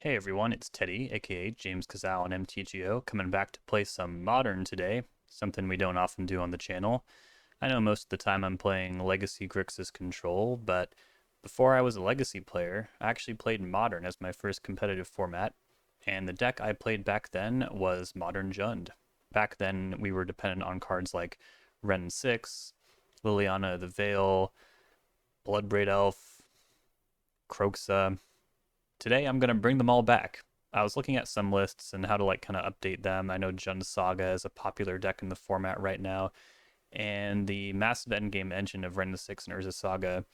Hey everyone, it's Teddy, aka James Kazal on Mtgo, coming back to play some Modern today, something we don't often do on the channel. I know most of the time I'm playing Legacy Grixis Control, but before I was a Legacy player, I actually played Modern as my first competitive format, and the deck I played back then was Modern Jund. Back then we were dependent on cards like Ren 6, Liliana the Veil, Bloodbraid Elf, Croxa. Today I'm going to bring them all back. I was looking at some lists and how to kind of update them. I know Jund Saga is a popular deck in the format right now, and the massive endgame engine of Ren 6 and Urza Saga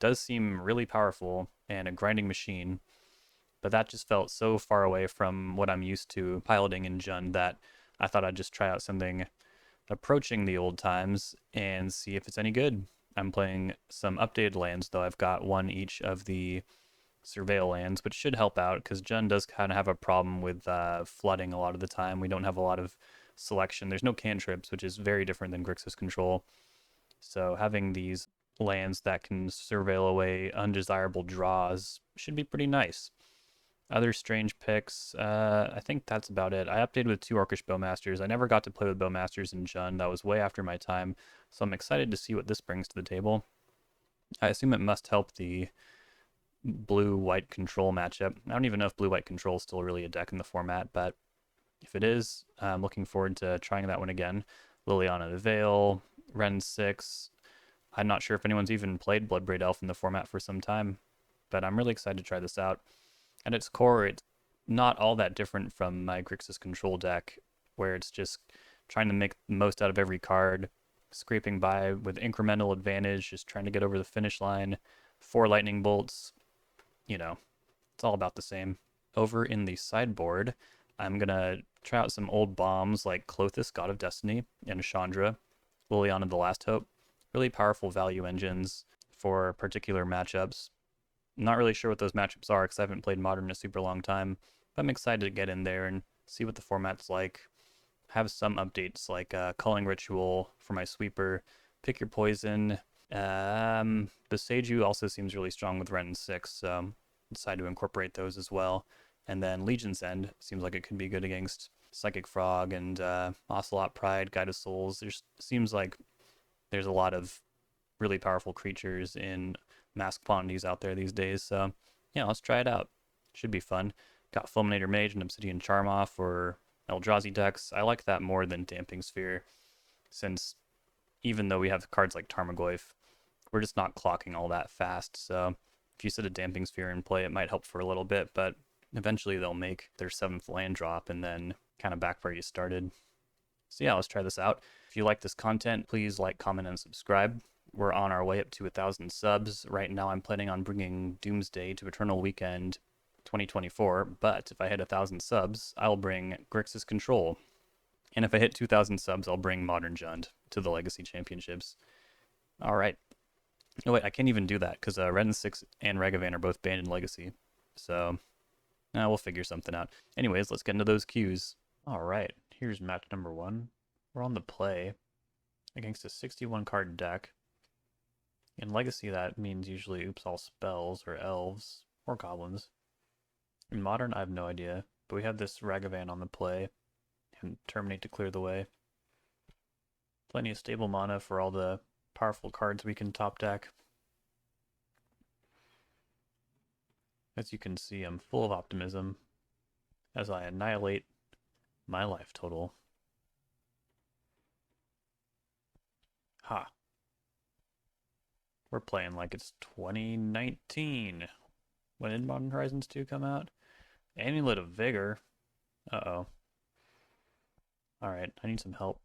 does seem really powerful and a grinding machine, but that just felt so far away from what I'm used to piloting in Jund that I thought I'd just try out something approaching the old times and see if it's any good. I'm playing some updated lands, though. I've got one each of the surveil lands, which should help out because Jund does kind of have a problem with flooding a lot of the time. We don't have a lot of selection. There's no cantrips, which is very different than Grixis Control. So having these lands that can surveil away undesirable draws should be pretty nice. Other strange picks, I think that's about it. I updated with 2 Orcish Bowmasters. I never got to play with Bowmasters in Jund. That was way after my time, so I'm excited to see what this brings to the table. I assume it must help the blue-white control matchup. I don't even know if blue-white control is still really a deck in the format, but if it is, I'm looking forward to trying that one again. Liliana the Veil, Ren 6. I'm not sure if anyone's even played Bloodbraid Elf in the format for some time, but I'm really excited to try this out. At its core, it's not all that different from my Grixis Control deck, where it's just trying to make the most out of every card, scraping by with incremental advantage, just trying to get over the finish line. 4 lightning bolts, it's all about the same. Over in the sideboard, I'm gonna try out some old bombs like Clothis, God of Destiny, and Chandra, Liliana the Last Hope. Really powerful value engines for particular matchups. I'm not really sure what those matchups are because I haven't played Modern in a super long time, but I'm excited to get in there and see what the format's like. Have some updates like Culling Ritual for my sweeper, Pick Your Poison. The Seiju also seems really strong with Ren 6, so decide to incorporate those as well. And then Legion's End seems like it could be good against Psychic Frog and Ocelot Pride, Guide of Souls. There seems like there's a lot of really powerful creatures in mass quantities out there these days. So yeah, let's try it out. Should be fun. Got Fulminator Mage and Obsidian Charm for Eldrazi decks. I like that more than Damping Sphere, since even though we have cards like Tarmogoyf, we're just not clocking all that fast. So if you set a Damping Sphere in play, it might help for a little bit, but eventually they'll make their 7th land drop and then kind of back where you started. So yeah, let's try this out. If you like this content, please like, comment, and subscribe. We're on our way up to 1,000 subs. Right now I'm planning on bringing Doomsday to Eternal Weekend 2024, but if I hit 1,000 subs, I'll bring Grixis Control. And if I hit 2,000 subs, I'll bring Modern Jund to the Legacy Championships. All right. Oh wait, I can't even do that because Ren 6 and Ragavan are both banned in Legacy. So, we'll figure something out. Anyways, let's get into those cues. All right, here's match number 1. We're on the play against a 61 card deck. In Legacy, that means usually oops all spells or elves or goblins. In Modern, I have no idea, but we have this Ragavan on the play and Terminate to clear the way. Plenty of stable mana for all the powerful cards we can top deck. As you can see, I'm full of optimism as I annihilate my life total. Ha. We're playing like it's 2019. When did Modern Horizons 2 come out? Amulet of Vigor. Uh-oh. Alright, I need some help.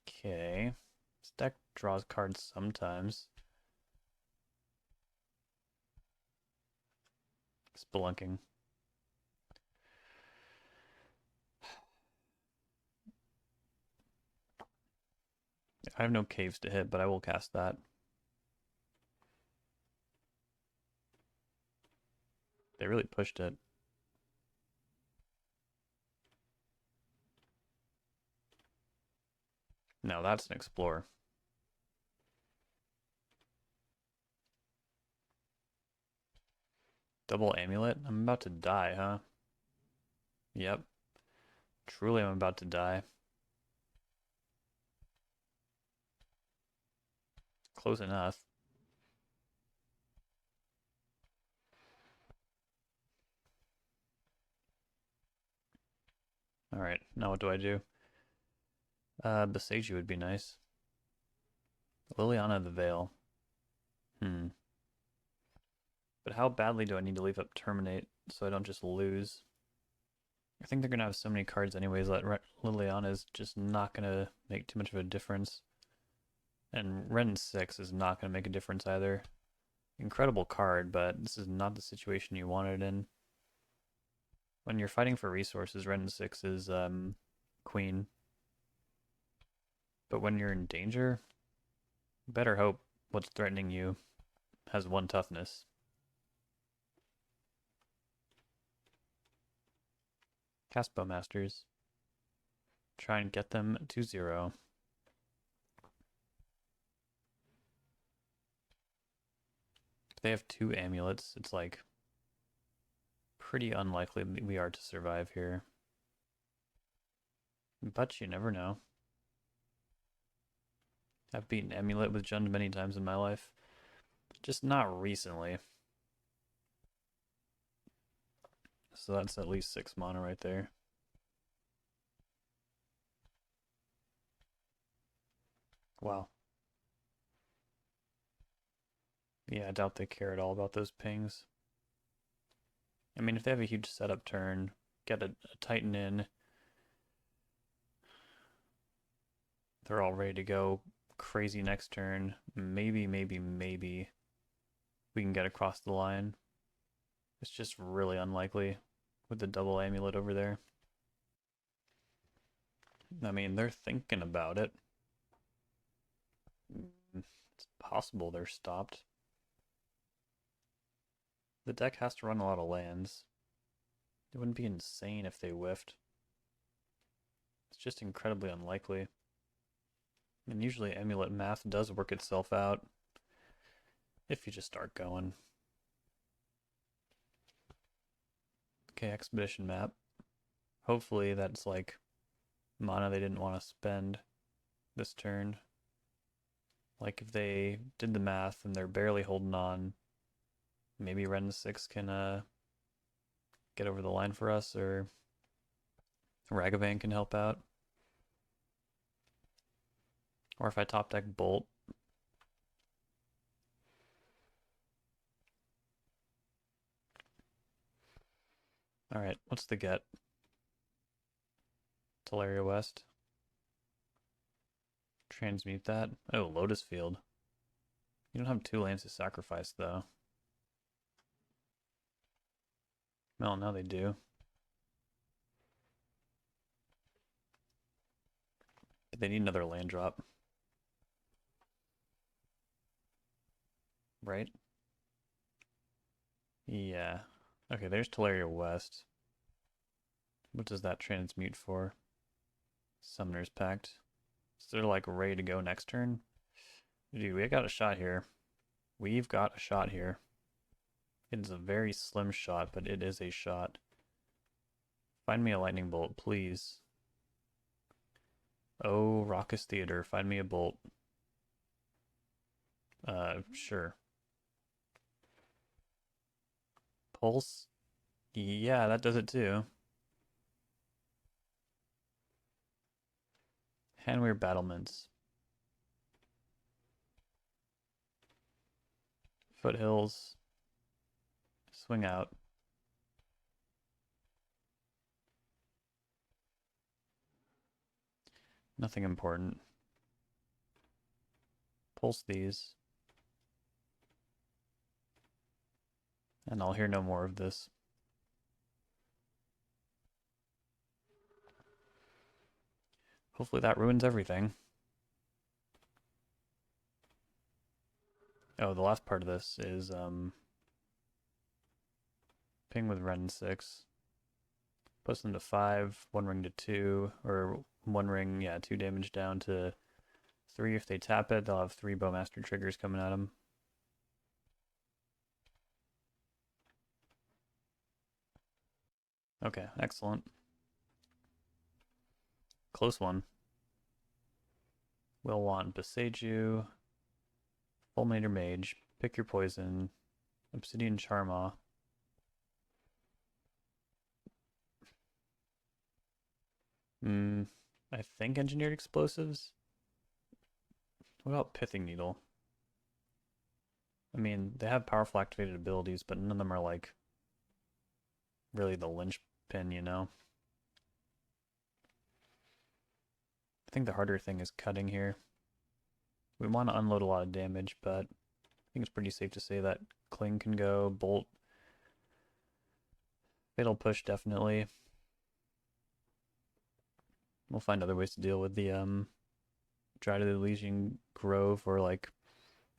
Okay. This deck draws cards sometimes. Spelunking. I have no caves to hit, but I will cast that. They really pushed it. No, that's an Explorer. Double amulet? I'm about to die, huh? Yep. Truly I'm about to die. Close enough. Alright, now what do I do? Besage you would be nice. Liliana the Veil. But how badly do I need to leave up Terminate so I don't just lose? I think they're going to have so many cards anyways that Liliana is just not going to make too much of a difference. And Ren 6 is not going to make a difference either. Incredible card, but this is not the situation you wanted in. When you're fighting for resources, Ren 6 is Queen. But when you're in danger, better hope what's threatening you has 1 toughness. Cast Bowmasters. Try and get them to 0. If they have 2 amulets, it's like pretty unlikely we are to survive here. But you never know. I've beaten Amulet with Jund many times in my life. Just not recently. So that's at least 6 mana right there. Wow. Yeah, I doubt they care at all about those pings. I mean, if they have a huge setup turn, get a Titan in, they're all ready to go crazy next turn. Maybe we can get across the line. It's just really unlikely with the double amulet over there. I mean, they're thinking about it. It's possible they're stopped. The deck has to run a lot of lands. It wouldn't be insane if they whiffed. It's just incredibly unlikely. And usually amulet math does work itself out if you just start going. Okay, expedition map. Hopefully that's like mana they didn't want to spend this turn. Like if they did the math and they're barely holding on, maybe Ren 6 can get over the line for us, or Ragavan can help out. Or if I top deck Bolt. Alright, what's the get? Teleria West. Transmute that. Oh, Lotus Field. You don't have 2 lands to sacrifice, though. Well, now they do. But they need another land drop. Right? Yeah. Okay, there's Teleria West. What does that transmute for? Summoner's Pact. So they're like ready to go next turn? Dude, we got a shot here. We've got a shot here. It's a very slim shot, but it is a shot. Find me a lightning bolt, please. Oh, Raucous Theater, find me a bolt. Sure. Pulse? Yeah, that does it too. Handwear Battlements. Foothills. Swing out. Nothing important. Pulse these. And I'll hear no more of this. Hopefully that ruins everything. Oh, the last part of this is ping with Ren 6. Puts them to 5, 1 ring to 2, or 1 ring, yeah, 2 damage down to 3. If they tap it, they'll have 3 Bowmaster triggers coming at them. Okay, excellent. Close one. We'll want Boseiju, Fulminator Mage, pick your poison, Obsidian Charmaw. I think Engineered Explosives? What about Pithing Needle? I mean, they have powerful activated abilities, but none of them are like really the linchpin, you know? I think the harder thing is cutting here. We want to unload a lot of damage, but I think it's pretty safe to say that Cling can go, Bolt, Fatal Push definitely. We'll find other ways to deal with the Dry to the Elysian Grove, or like,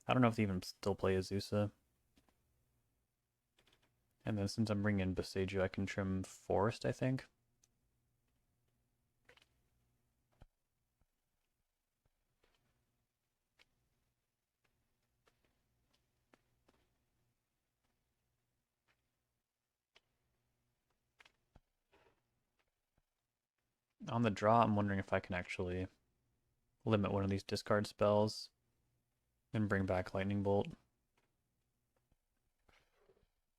I don't know if they even still play Azusa. And then since I'm bringing in Boseiju, I can trim Forest, I think. On the draw, I'm wondering if I can actually limit one of these discard spells and bring back Lightning Bolt.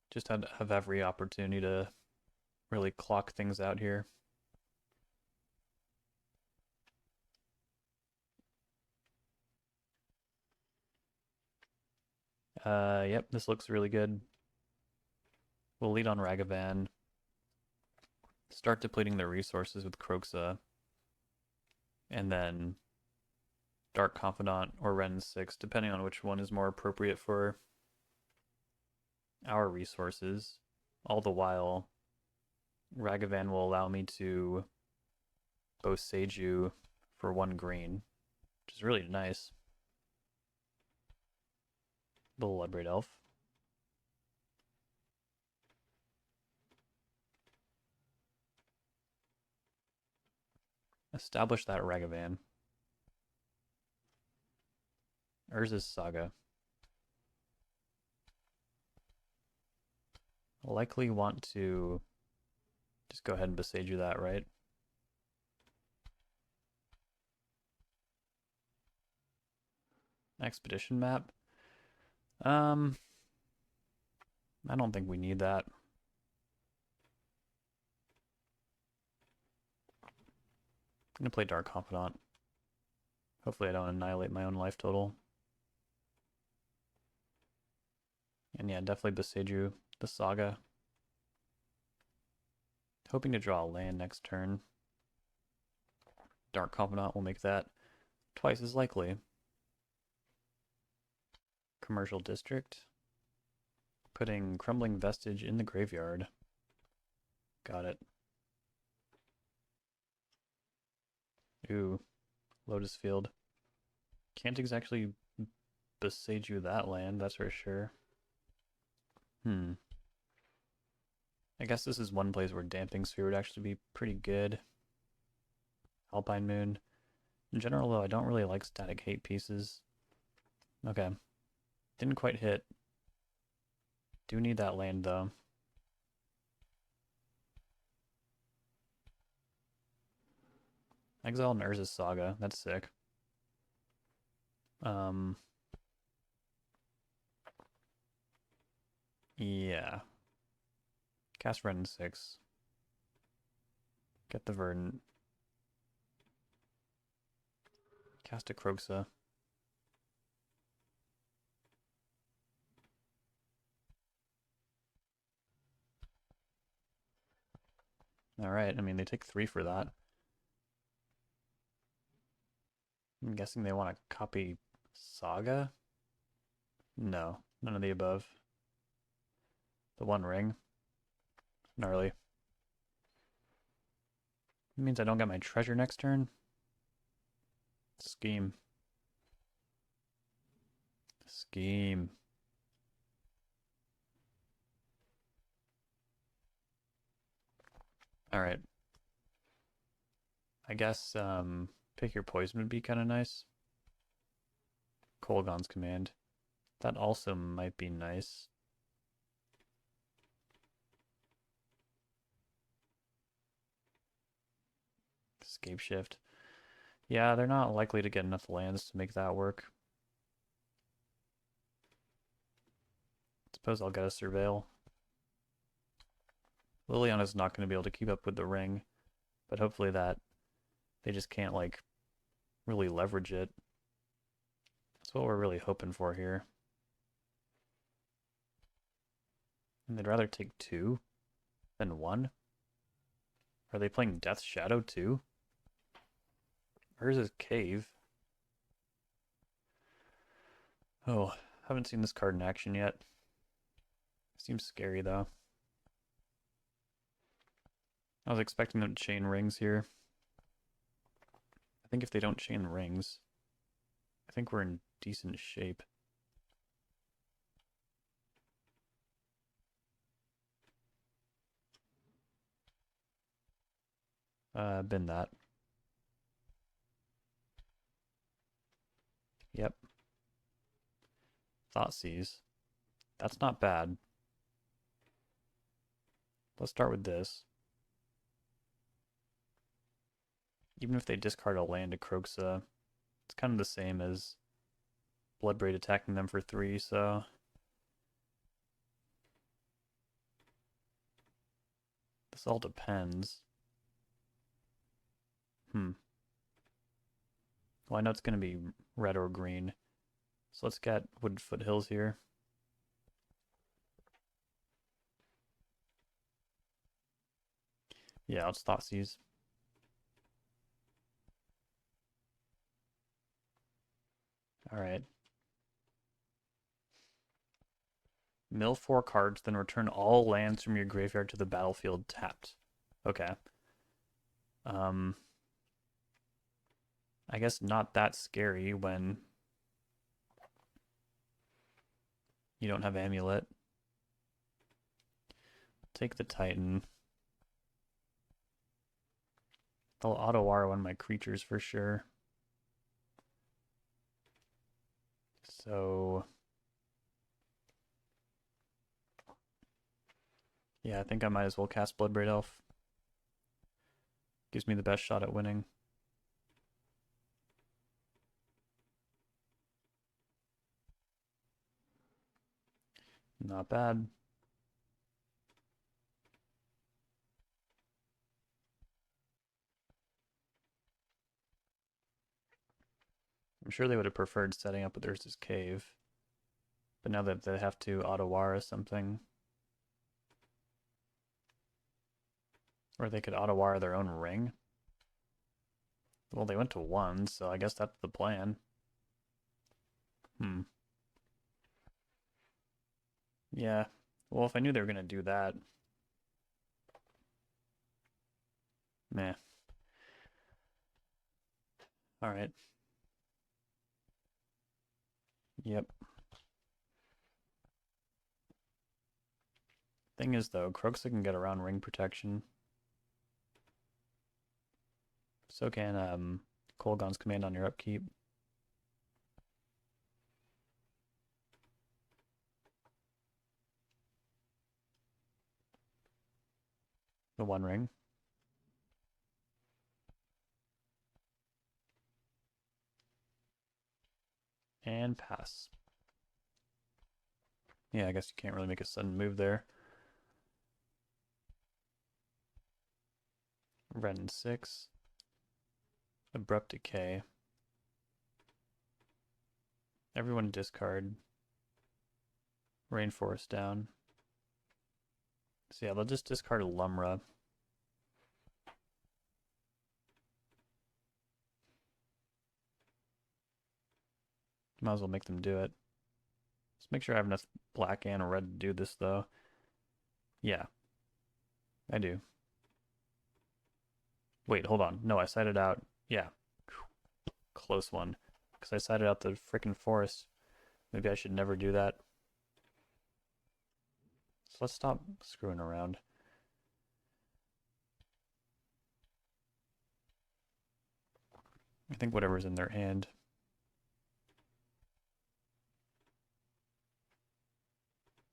Just have every opportunity to really clock things out here. Yep, this looks really good. We'll lead on Ragavan. Start depleting their resources with Kroxa. And then Dark Confidant or Ren 6, depending on which one is more appropriate for our resources. All the while, Ragavan will allow me to Boseiju for 1 green, which is really nice. Little Lebrate Elf. Establish that Ragavan. Urza's Saga. I'll likely want to just go ahead and Boseiju that, right? Expedition map. I don't think we need that. I'm gonna play Dark Confidant. Hopefully I don't annihilate my own life total. And yeah, definitely Boseiju the Saga. Hoping to draw a land next turn. Dark Confidant will make that twice as likely. Commercial District. Putting Crumbling Vestige in the graveyard. Got it. Ooh, Lotus Field. Can't exactly Boseiju that land, that's for sure. I guess this is one place where Damping Sphere would actually be pretty good. Alpine Moon. In general, though, I don't really like static hate pieces. Okay. Didn't quite hit. Do need that land, though. Exile and Urza's Saga. That's sick. Yeah. Cast Ren 6. Get the Verdant. Cast a Kroxa. Alright, I mean, they take 3 for that. I'm guessing they want to copy Saga? No, none of the above. The One Ring. Gnarly. It means I don't get my treasure next turn. Scheme. Scheme. Alright. I guess pick your poison would be kind of nice. Kolaghan's Command. That also might be nice. Scape shift. Yeah, they're not likely to get enough lands to make that work. Suppose I'll get a Surveil. Liliana's not going to be able to keep up with the ring, but hopefully that they just can't, like, really leverage it. That's what we're really hoping for here. And they'd rather take 2 than 1? Are they playing Death Shadow too? Where's his cave? Oh, haven't seen this card in action yet. Seems scary though. I was expecting them to chain rings here. I think if they don't chain rings, I think we're in decent shape. Been that. Yep. Thoughtseize. That's not bad. Let's start with this. Even if they discard a land to Kroxa, it's kind of the same as Bloodbraid attacking them for 3, so... This all depends. Well, I know it's going to be red or green. So let's get Wooded Foothills here. Yeah, let's Thoughtseize. Alright. Mill 4 cards, then return all lands from your graveyard to the battlefield tapped. Okay. I guess not that scary when you don't have Amulet. Take the Titan. They'll auto-R one of my creatures for sure. So... yeah, I think I might as well cast Bloodbraid Elf. Gives me the best shot at winning. Not bad. I'm sure they would have preferred setting up with Urza's Cave. But now that they have to auto-Wara something. Or they could auto-Wara their own ring. Well, they went to 1, so I guess that's the plan. Yeah. Well, if I knew they were going to do that. Meh. Alright. Yep. Thing is, though, Kroxa can get around ring protection. So can Kolaghan's Command on your upkeep. The 1 ring. And pass. Yeah, I guess you can't really make a sudden move there. Ren 6. Abrupt Decay. Everyone discard. Rainforest down. So yeah, they'll just discard Lumra. Might as well make them do it. Let's make sure I have enough black and red to do this, though. Yeah. I do. Wait, hold on. No, I sided out. Yeah. Close one. Because I sided out the frickin' forest. Maybe I should never do that. So let's stop screwing around. I think whatever's in their hand.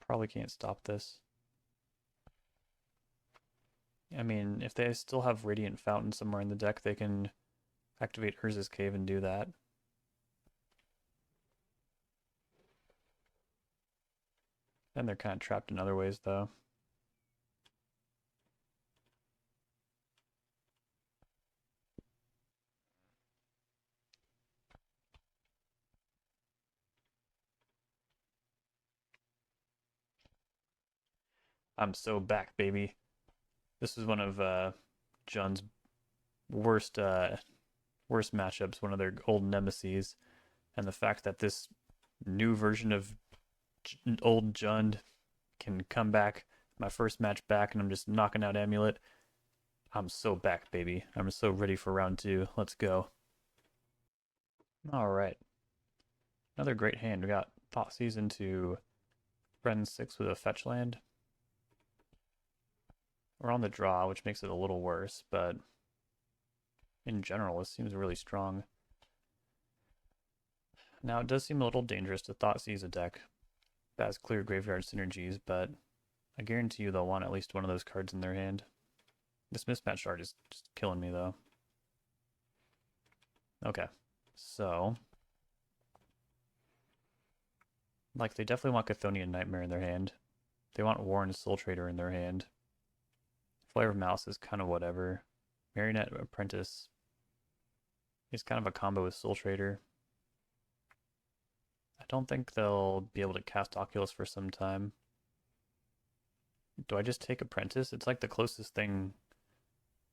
Probably can't stop this. I mean, if they still have Radiant Fountain somewhere in the deck, they can activate Urza's Cave and do that. And they're kind of trapped in other ways, though. I'm so back, baby. This is one of John's worst worst matchups, one of their old nemesis, and the fact that this new version of old Jund can come back, my first match back, and I'm just knocking out Amulet. I'm so back, baby. I'm so ready for round 2. Let's go. All right. Another great hand. We got Thoughtseize into Ren 6 with a fetch land. We're on the draw, which makes it a little worse, but in general, this seems really strong. Now, it does seem a little dangerous to Thoughtseize a deck that has clear graveyard synergies, but I guarantee you they'll want at least one of those cards in their hand. This mismatched art is just killing me, though. Okay, so... like, they definitely want Chthonian Nightmare in their hand. They want Warren Soul Trader in their hand. Flare of Malice is kind of whatever. Marionette Apprentice is kind of a combo with Soul Trader. I don't think they'll be able to cast Oculus for some time. Do I just take Apprentice? It's like the closest thing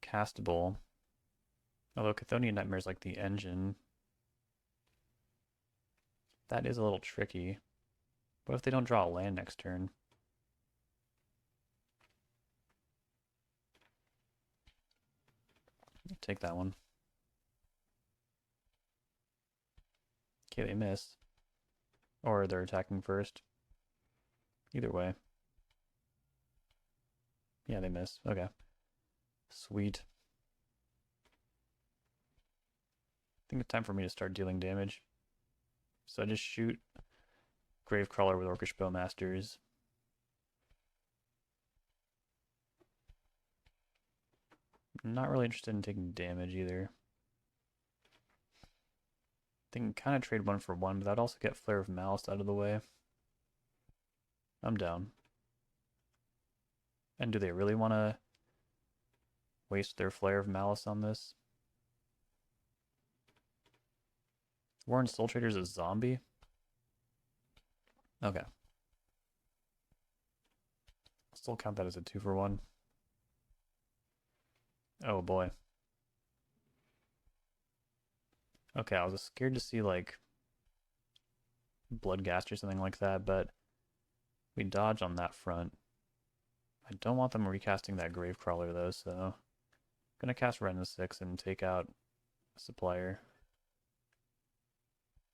castable. Although Chthonian Nightmare is like the engine. That is a little tricky. What if they don't draw a land next turn? Take that one. Okay, they miss. Or they're attacking first. Either way. Yeah, they miss. Okay. Sweet. I think it's time for me to start dealing damage. So I just shoot Gravecrawler with Orcish Bowmasters. I'm not really interested in taking damage either. They can kind of trade 1 for 1, but that'd also get Flare of Malice out of the way. I'm down. And do they really want to waste their Flare of Malice on this? Warren Soul Trader's a zombie? Okay. I'll still count that as a 2 for 1. Oh boy. Okay, I was scared to see like Bloodghast or something like that, but we dodge on that front. I don't want them recasting that Gravecrawler though, so I'm gonna cast Ren 6 and take out a Supplier.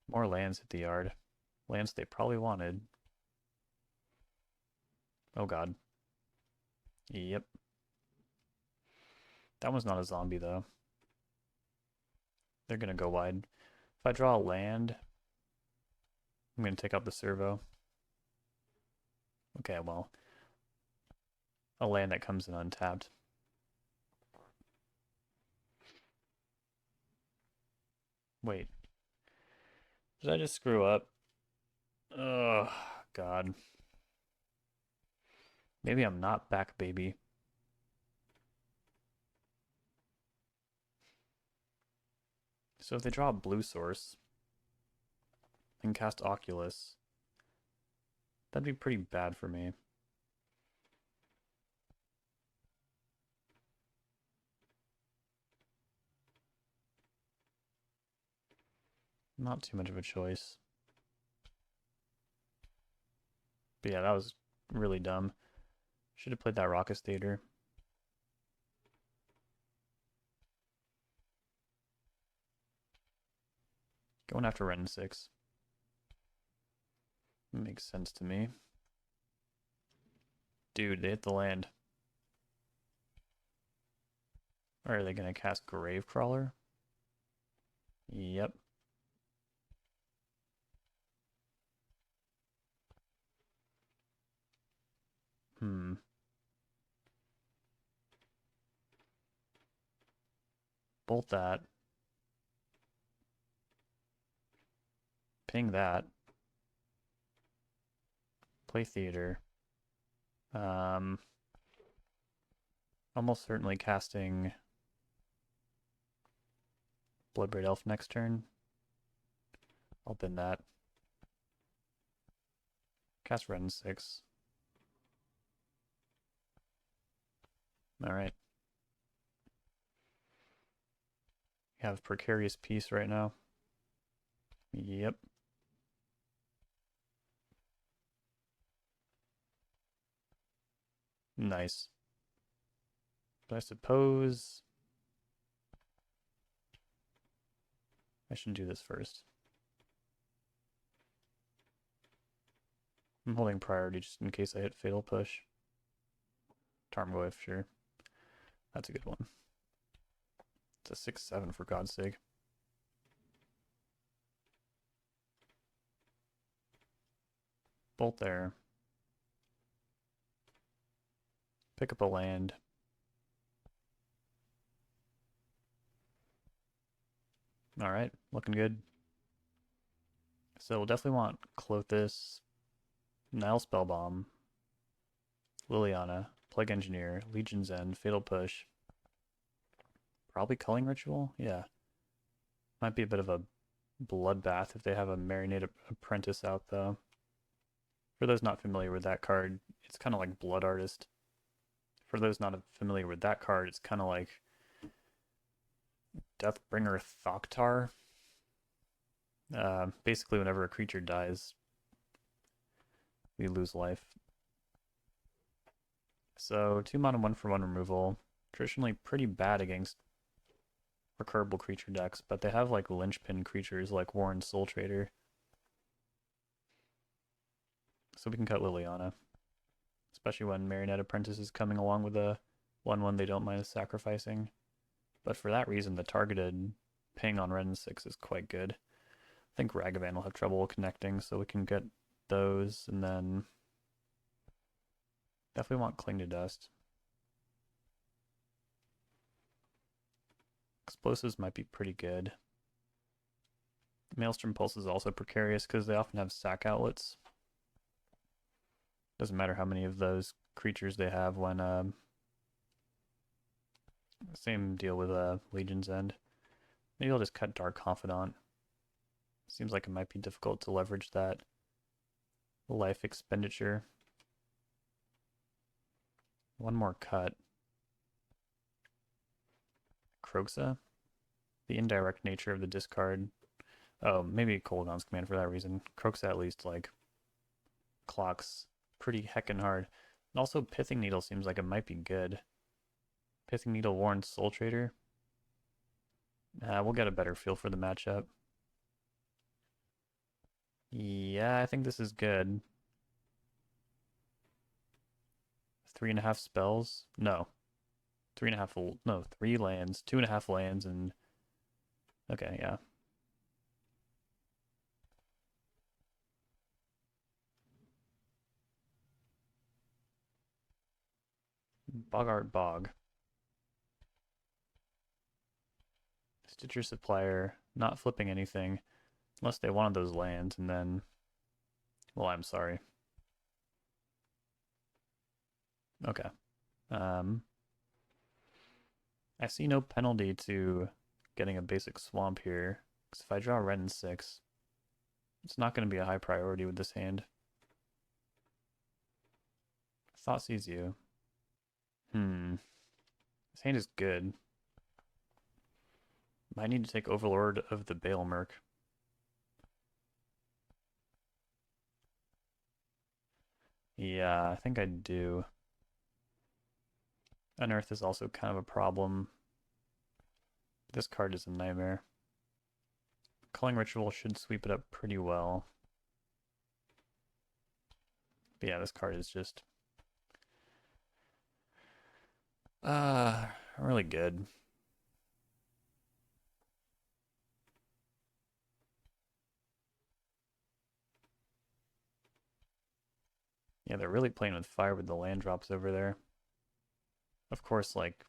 More lands hit the yard. Lands they probably wanted. Oh god. Yep. That one's not a zombie though. They're gonna go wide. If I draw a land, I'm gonna take out the servo. Okay, well, a land that comes in untapped. Wait. Did I just screw up? Oh, God. Maybe I'm not back, baby. So if they draw a blue source and cast Oculus, that'd be pretty bad for me. Not too much of a choice. But yeah, that was really dumb. Should have played that Rocket Stater. Going after Ren 6. Makes sense to me. Dude, they hit the land. Or are they going to cast Gravecrawler? Yep. Hmm. Bolt that. Ping that. Play theater. Almost certainly casting Bloodbraid Elf next turn. I'll bin that. Cast Red and 6. Alright. You have Precarious Peace right now. Yep. Nice. But I suppose I should do this first. I'm holding priority just in case I hit Fatal Push. Tarmogoyf, sure. That's a good one. It's a 6/7 for God's sake. Bolt there. Pick up a land. Alright, looking good. So we'll definitely want Clothis, Nile Spellbomb, Liliana, Plague Engineer, Legion's End, Fatal Push. Probably Culling Ritual? Yeah. Might be a bit of a bloodbath if they have a Marinated Apprentice out, though. For those not familiar with that card, it's kind of like Blood Artist. For those not familiar with that card, it's kind of like Deathbringer Thoktar. Basically, whenever a creature dies, we lose life. So 2 mana 1/1 removal. Traditionally pretty bad against recurable creature decks, but they have like linchpin creatures like Warren Soul Trader. So we can cut Liliana. Especially when Marionette Apprentice is coming along with a 1/1 they don't mind sacrificing. But for that reason, the targeted ping on Red and 6 is quite good. I think Ragavan will have trouble connecting, so we can get those, and then definitely want Cling to Dust. Explosives might be pretty good. Maelstrom Pulse is also precarious because they often have sack outlets. Doesn't matter how many of those creatures they have when same deal with Legion's End. Maybe I'll just cut Dark Confidant. Seems like it might be difficult to leverage that life expenditure. One more cut. Kroxa. The indirect nature of the discard. Oh, maybe Kolaghan's Command for that reason. Kroxa at least like clocks pretty heckin' hard. And also Pithing Needle seems like it might be good. Pithing Needle Warren Soul Trader. We'll get a better feel for the matchup. Yeah, I think this is good. 3.5 spells? No. 3.5, no, 3 lands, 2.5 lands, and okay, yeah. Bogart Bog. Stitcher Supplier, not flipping anything, unless they wanted those lands, and then, well, I'm sorry. Okay. I see no penalty to getting a basic swamp here, because if I draw Red and 6, it's not going to be a high priority with this hand. Thought sees you. This hand is good. Might need to take Overlord of the Baelmerk. Yeah, I think I do. Unearth is also kind of a problem. This card is a nightmare. Culling Ritual should sweep it up pretty well. But yeah, this card is just really good. Yeah, they're really playing with fire with the land drops over there. Of course, like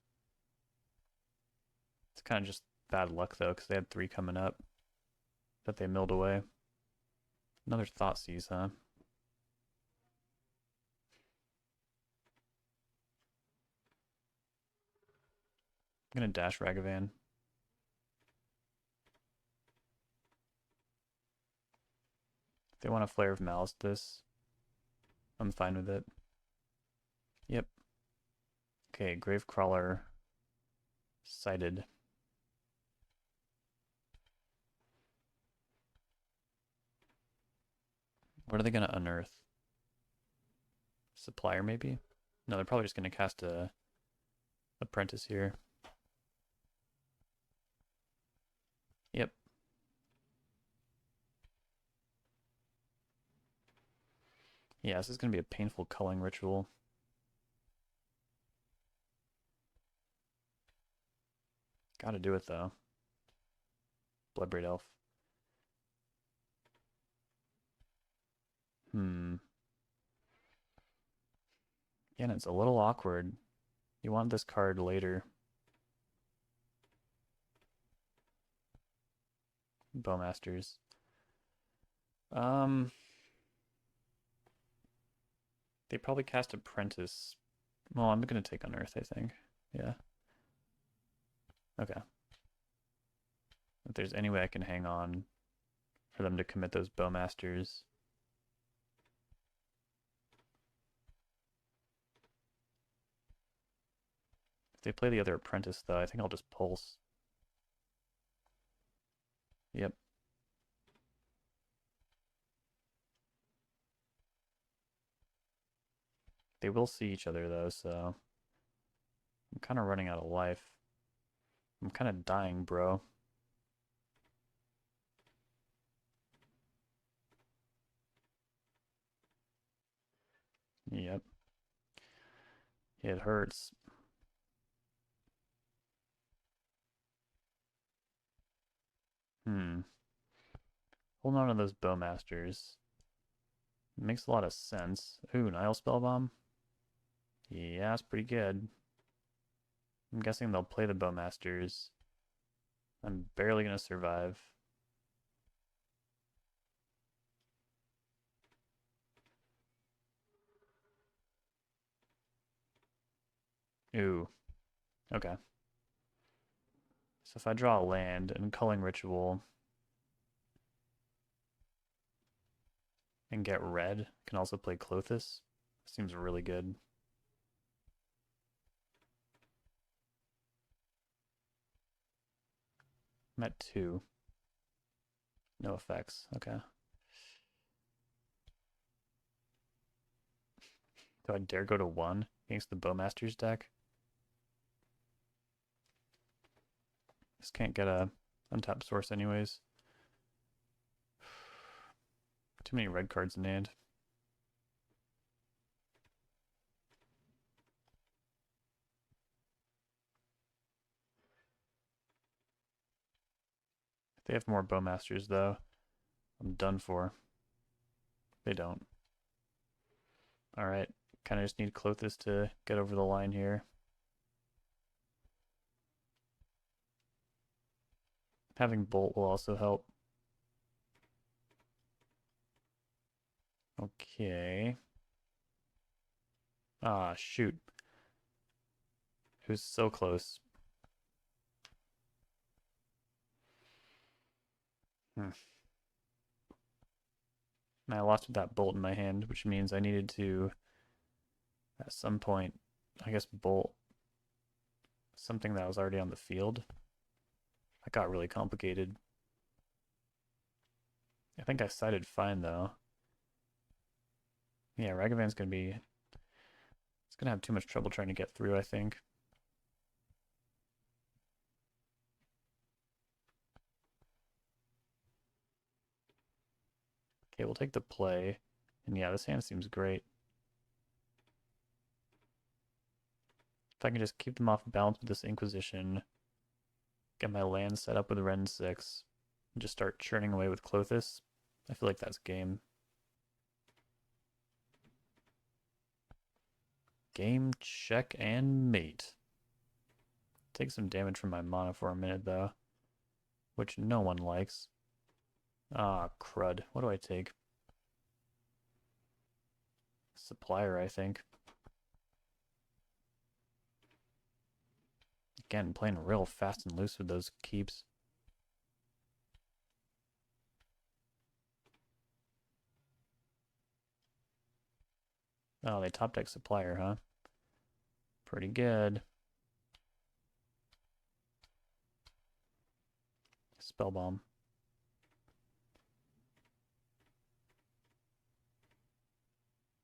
It's kind of just bad luck, though, because they had 3 coming up that they milled away. Another Thoughtseize, huh? I'm going to dash Ragavan. If they want a Flare of Malice this, I'm fine with it. Yep. Okay, Gravecrawler sighted. What are they going to unearth? Supplier, maybe? No, they're probably just going to cast a Apprentice here. Yep. Yeah, this is going to be a painful culling ritual. Gotta do it, though. Bloodbraid Elf. Again, it's a little awkward. You want this card later. Bowmasters. They probably cast Apprentice. Well, I'm gonna take Unearth, I think. Yeah. Okay. If there's any way I can hang on for them to commit those Bowmasters. If they play the other Apprentice, though, I think I'll just Pulse. Yep. They will see each other, though, so I'm kind of running out of life. I'm kind of dying, bro. Yep. It hurts. Holding on to those Bowmasters. Makes a lot of sense. Ooh, Nile Spellbomb? Yeah, it's pretty good. I'm guessing they'll play the Bowmasters. I'm barely gonna survive. Ooh. Okay. So if I draw a land and Culling Ritual and get red, I can also play Klothys. Seems really good. I'm at 2. No effects. Okay. Do I dare go to 1 against the Bowmasters deck? Just can't get a untapped source anyways. Too many red cards in hand. If they have more Bowmasters, though, I'm done for. They don't. Alright, kind of just need Klothys to get over the line here. Having Bolt will also help. Okay. Ah, shoot. It was so close. I lost with that Bolt in my hand, which means I needed to, at some point, I guess, Bolt something that was already on the field. That got really complicated. I think I sided fine, though. Yeah, Ragavan's gonna be... It's gonna have too much trouble trying to get through, I think. Okay, we'll take the play. And yeah, this hand seems great. If I can just keep them off balance with this Inquisition, get my land set up with Ren 6, and just start churning away with Klothys, I feel like that's game. Game, check, and mate. Take some damage from my mana for a minute, though. Which no one likes. Ah, crud. What do I take? Supplier, I think. Again, playing real fast and loose with those keeps. Oh, they top deck Supplier, huh? Pretty good. Spell Bomb.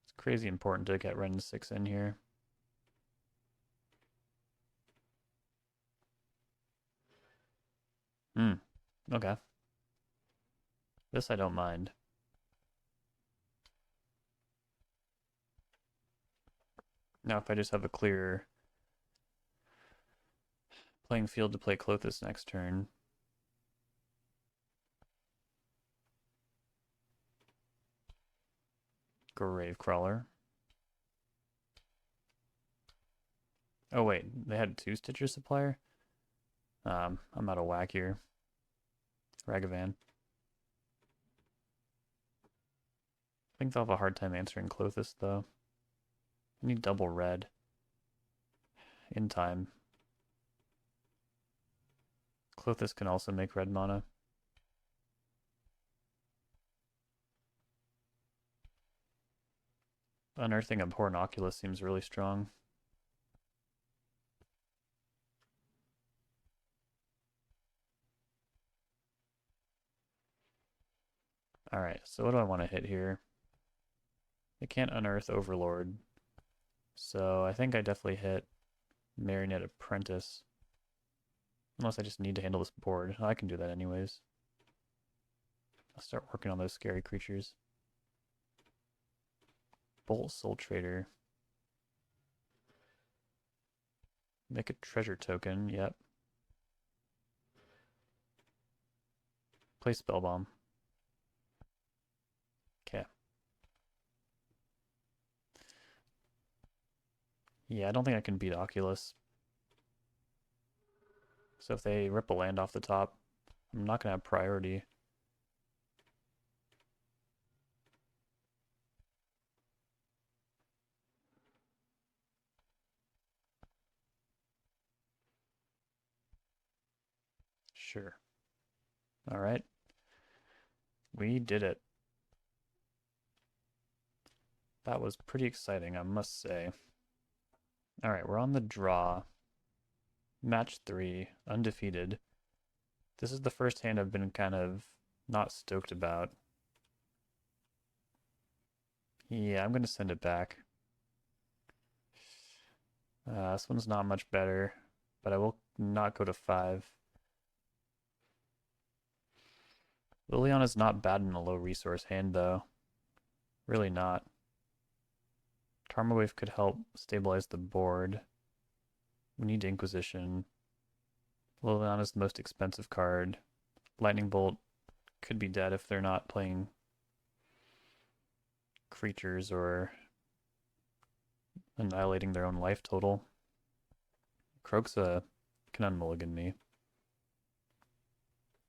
It's crazy important to get Ren 6 in here. Okay. This I don't mind. Now if I just have a clear playing field to play Clothis next turn. Gravecrawler. Oh wait, they had 2 Stitcher Supplier? I'm out of whack here. Ragavan. I think they'll have a hard time answering Clothis, though. I need double red. In time. Clothis can also make red mana. Unearthing a Hornoculus seems really strong. Alright, so what do I want to hit here? I can't unearth Overlord. So I think I definitely hit Marionette Apprentice. Unless I just need to handle this board. I can do that anyways. I'll start working on those scary creatures. Bolt Soul Trader. Make a treasure token, yep. Play Spellbomb. Okay. Yeah, I don't think I can beat Oculus. So if they rip a land off the top, I'm not going to have priority. Sure. All right. We did it. That was pretty exciting, I must say. All right, we're on the draw. Match 3, undefeated. This is the first hand I've been kind of not stoked about. Yeah, I'm going to send it back. This one's not much better, but I will not go to 5. Liliana's not bad in a low resource hand, though. Really not. Karma Wave could help stabilize the board. We need Inquisition. Liliana's the most expensive card. Lightning Bolt could be dead if they're not playing creatures or annihilating their own life total. Kroxa can unmulligan me.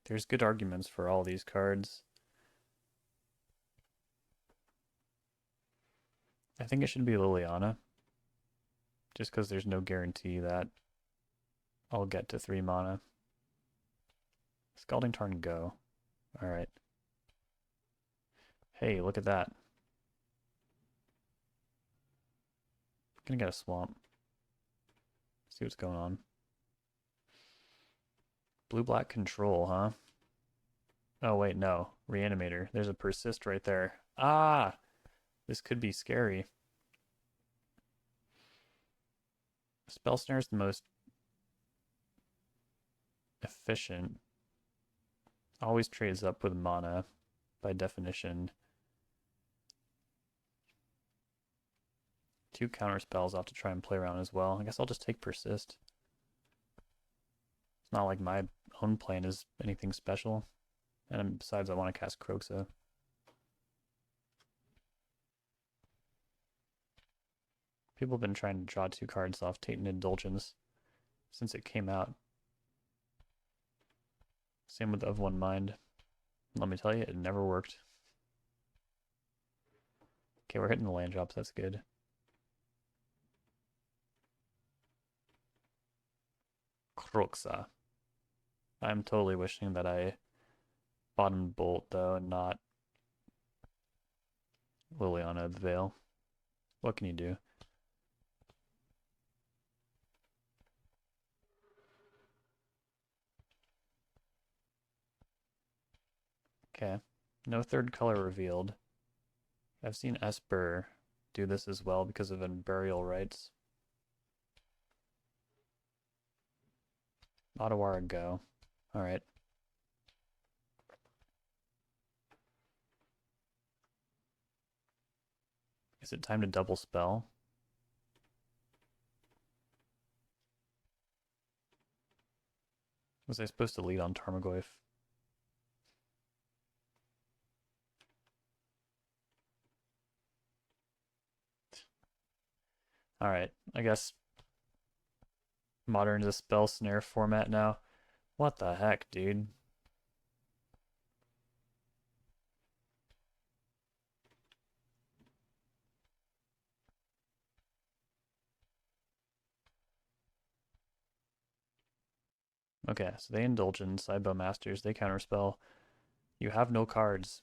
There's good arguments for all these cards. I think it should be Liliana. Just because there's no guarantee that I'll get to 3 mana. Scalding Tarn, go. Alright. Hey, look at that. Gonna get a swamp. See what's going on. Blue-black control, huh? Oh, wait, no. Reanimator. There's a persist right there. Ah! This could be scary. Spell Snare is the most efficient. Always trades up with mana, by definition. 2 counter spells I'll have to try and play around as well. I guess I'll just take Persist. It's not like my own plan is anything special. And besides, I want to cast Kroxa. People have been trying to draw 2 cards off Tainted Indulgence since it came out. Same with Of One Mind. Let me tell you, it never worked. Okay, we're hitting the land drops, that's good. Kroxa. I'm totally wishing that I bottomed Bolt, though, and not Liliana the Veil. What can you do? Okay. No third color revealed. I've seen Esper do this as well because of burial rites. Otawara go. Alright. Is it time to double spell? Was I supposed to lead on Tarmogoyf? Alright, I guess Modern is a spell snare format now. What the heck, dude? Okay, so they indulge in Sidebow Masters, they counterspell. You have no cards.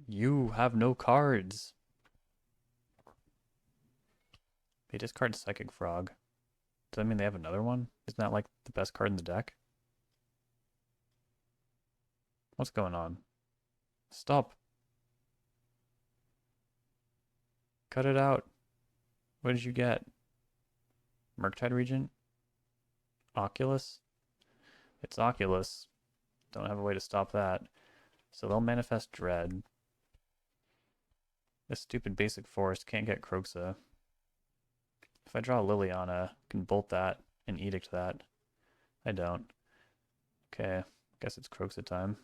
You have no cards. They discard Psychic Frog. Does that mean they have another one? Isn't that like the best card in the deck? What's going on? Stop. Cut it out. What did you get? Murktide Regent? Oculus? It's Oculus. Don't have a way to stop that. So they'll manifest Dread. This stupid basic forest can't get Kroxa. If I draw Liliana, I can bolt that and edict that. I don't. Okay, guess it's Kroxa time.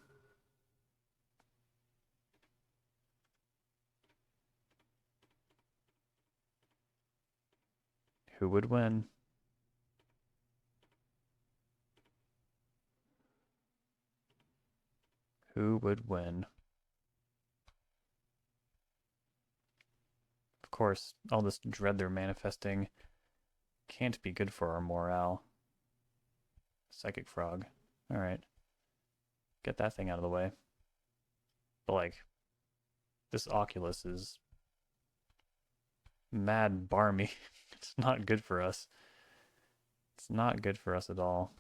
Who would win? Who would win? Of course, all this dread they're manifesting can't be good for our morale. Psychic Frog. Alright. Get that thing out of the way. But like, this Oculus is mad barmy. It's not good for us. It's not good for us at all.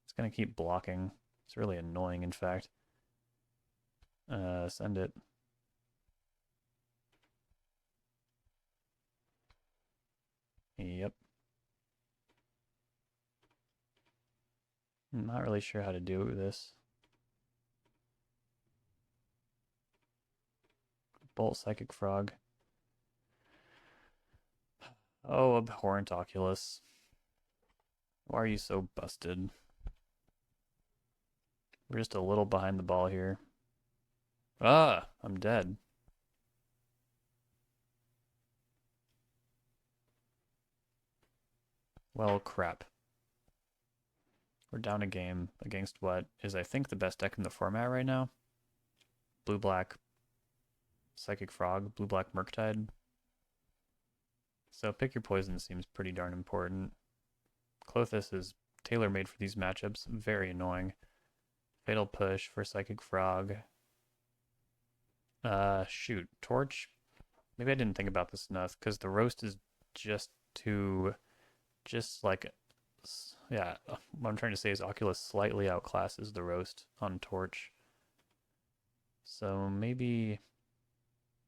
It's gonna keep blocking. It's really annoying, in fact. Send it. Yep. I'm not really sure how to do this. Bolt Psychic Frog. Oh, Abhorrent Oculus. Why are you so busted? We're just a little behind the ball here. Ah, I'm dead. Well, crap. We're down a game against what is, I think, the best deck in the format right now. Blue-black Psychic Frog, blue-black Murktide. So pick your poison seems pretty darn important. Klothys is tailor-made for these matchups. Very annoying. Fatal Push for Psychic Frog. Shoot. Torch? Maybe I didn't think about this enough, because the roast is just like, yeah, what I'm trying to say is Oculus slightly outclasses the roast on Torch. So maybe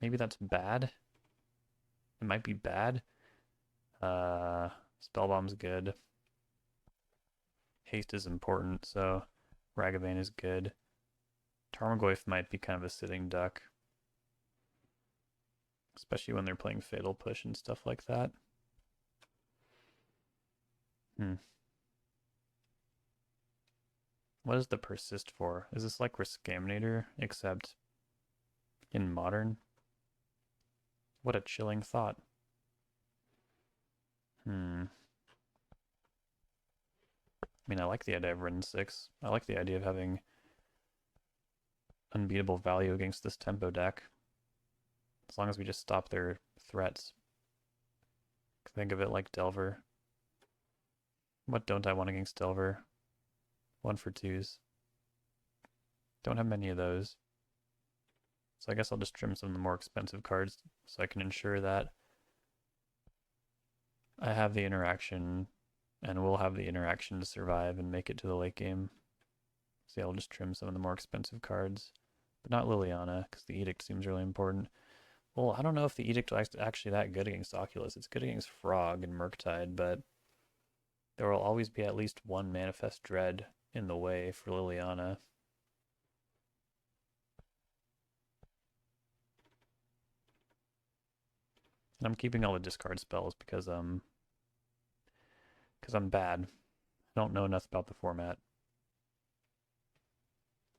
that's bad. It might be bad. Spellbomb's good. Haste is important, so Ragavan is good. Tarmogoyf might be kind of a sitting duck. Especially when they're playing Fatal Push and stuff like that. What is the persist for? Is this like Riskaminator, except in Modern? What a chilling thought. I mean, I like the idea of Ren 6. I like the idea of having unbeatable value against this tempo deck. As long as we just stop their threats. Think of it like Delver. What don't I want against Delver? 1 for 2s. Don't have many of those. So I guess I'll just trim some of the more expensive cards so I can ensure that I have the interaction and will have the interaction to survive and make it to the late game. So yeah, I'll just trim some of the more expensive cards. But not Liliana, because the Edict seems really important. Well, I don't know if the Edict is actually that good against Oculus. It's good against Frog and Murktide, but there will always be at least one Manifest Dread in the way for Liliana. And I'm keeping all the discard spells because I'm bad. I don't know enough about the format.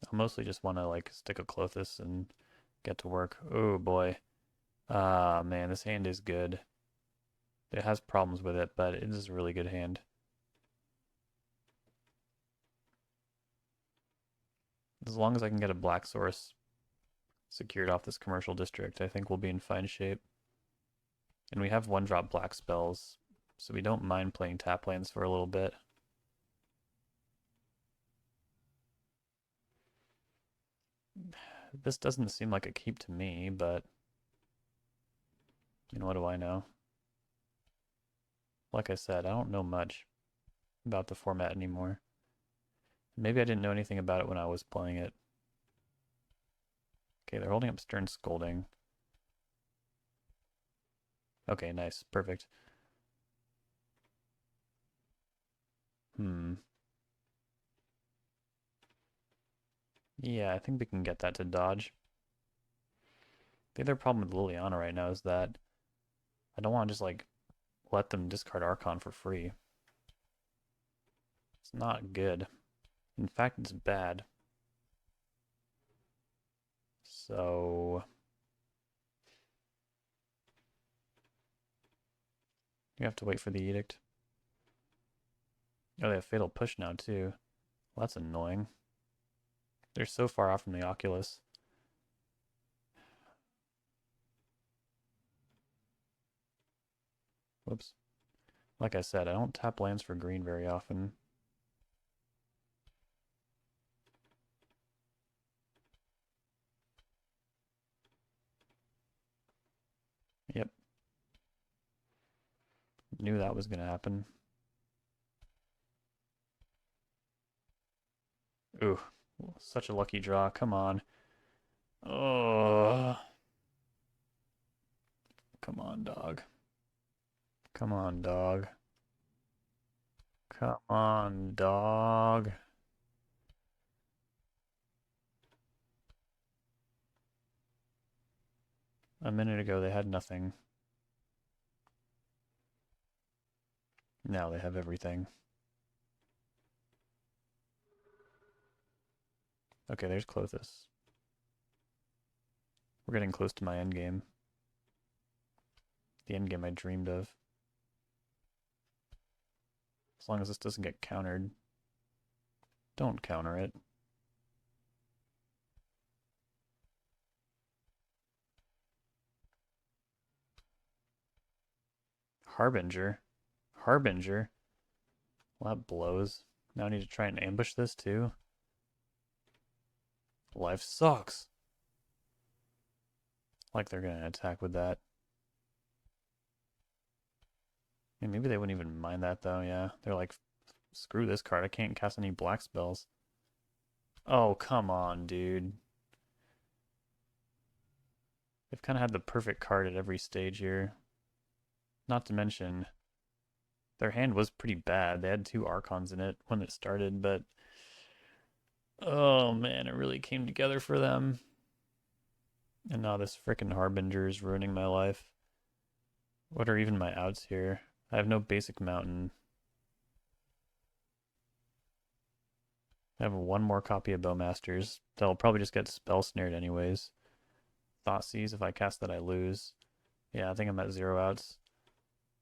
I mostly just want to like stick a Clothis and get to work. Oh boy. Ah man, this hand is good. It has problems with it, but it is a really good hand. As long as I can get a black source secured off this commercial district, I think we'll be in fine shape. And we have 1-drop black spells, so we don't mind playing tap lands for a little bit. This doesn't seem like a keep to me, but you know, what do I know? Like I said, I don't know much about the format anymore. Maybe I didn't know anything about it when I was playing it. Okay, they're holding up Stern Scolding. Okay, nice. Perfect. Yeah, I think we can get that to dodge. The other problem with Liliana right now is that I don't want to just like let them discard Archon for free. It's not good. In fact, it's bad. So you have to wait for the Edict. Oh, they have Fatal Push now too. Well, that's annoying. They're so far off from the Oculus. Whoops. Like I said, I don't tap lands for green very often. Yep. Knew that was going to happen. Ooh, such a lucky draw. Come on. Oh. Come on, dog. Come on, dog. Come on, dog. A minute ago, they had nothing. Now they have everything. Okay, there's Clothis. We're getting close to my endgame. The endgame I dreamed of. As long as this doesn't get countered. Don't counter it. Harbinger. Harbinger. Well, that blows. Now I need to try and ambush this too. Life sucks. Like they're gonna attack with that. Yeah, maybe they wouldn't even mind that though, yeah. They're like, screw this card, I can't cast any black spells. Oh, come on, dude. They've kind of had the perfect card at every stage here. Not to mention, their hand was pretty bad. They had 2 Archons in it when it started, but oh man, it really came together for them. And now this frickin' Harbinger is ruining my life. What are even my outs here? I have no basic mountain. I have 1 more copy of Bowmasters. That'll probably just get spell snared anyways. Thoughtseize, if I cast that I lose. Yeah, I think I'm at 0 outs.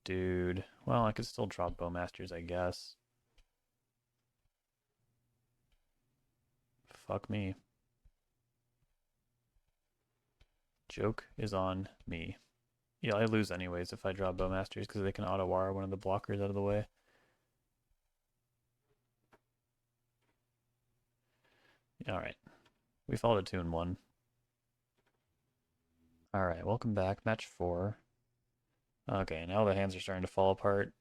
Dude. Well, I could still drop Bowmasters, I guess. Fuck me. Joke is on me. Yeah, I lose anyways if I draw Bowmasters because they can auto-wire one of the blockers out of the way. Alright. We followed a 2-1. Alright, welcome back. Match 4. Okay, now the hands are starting to fall apart.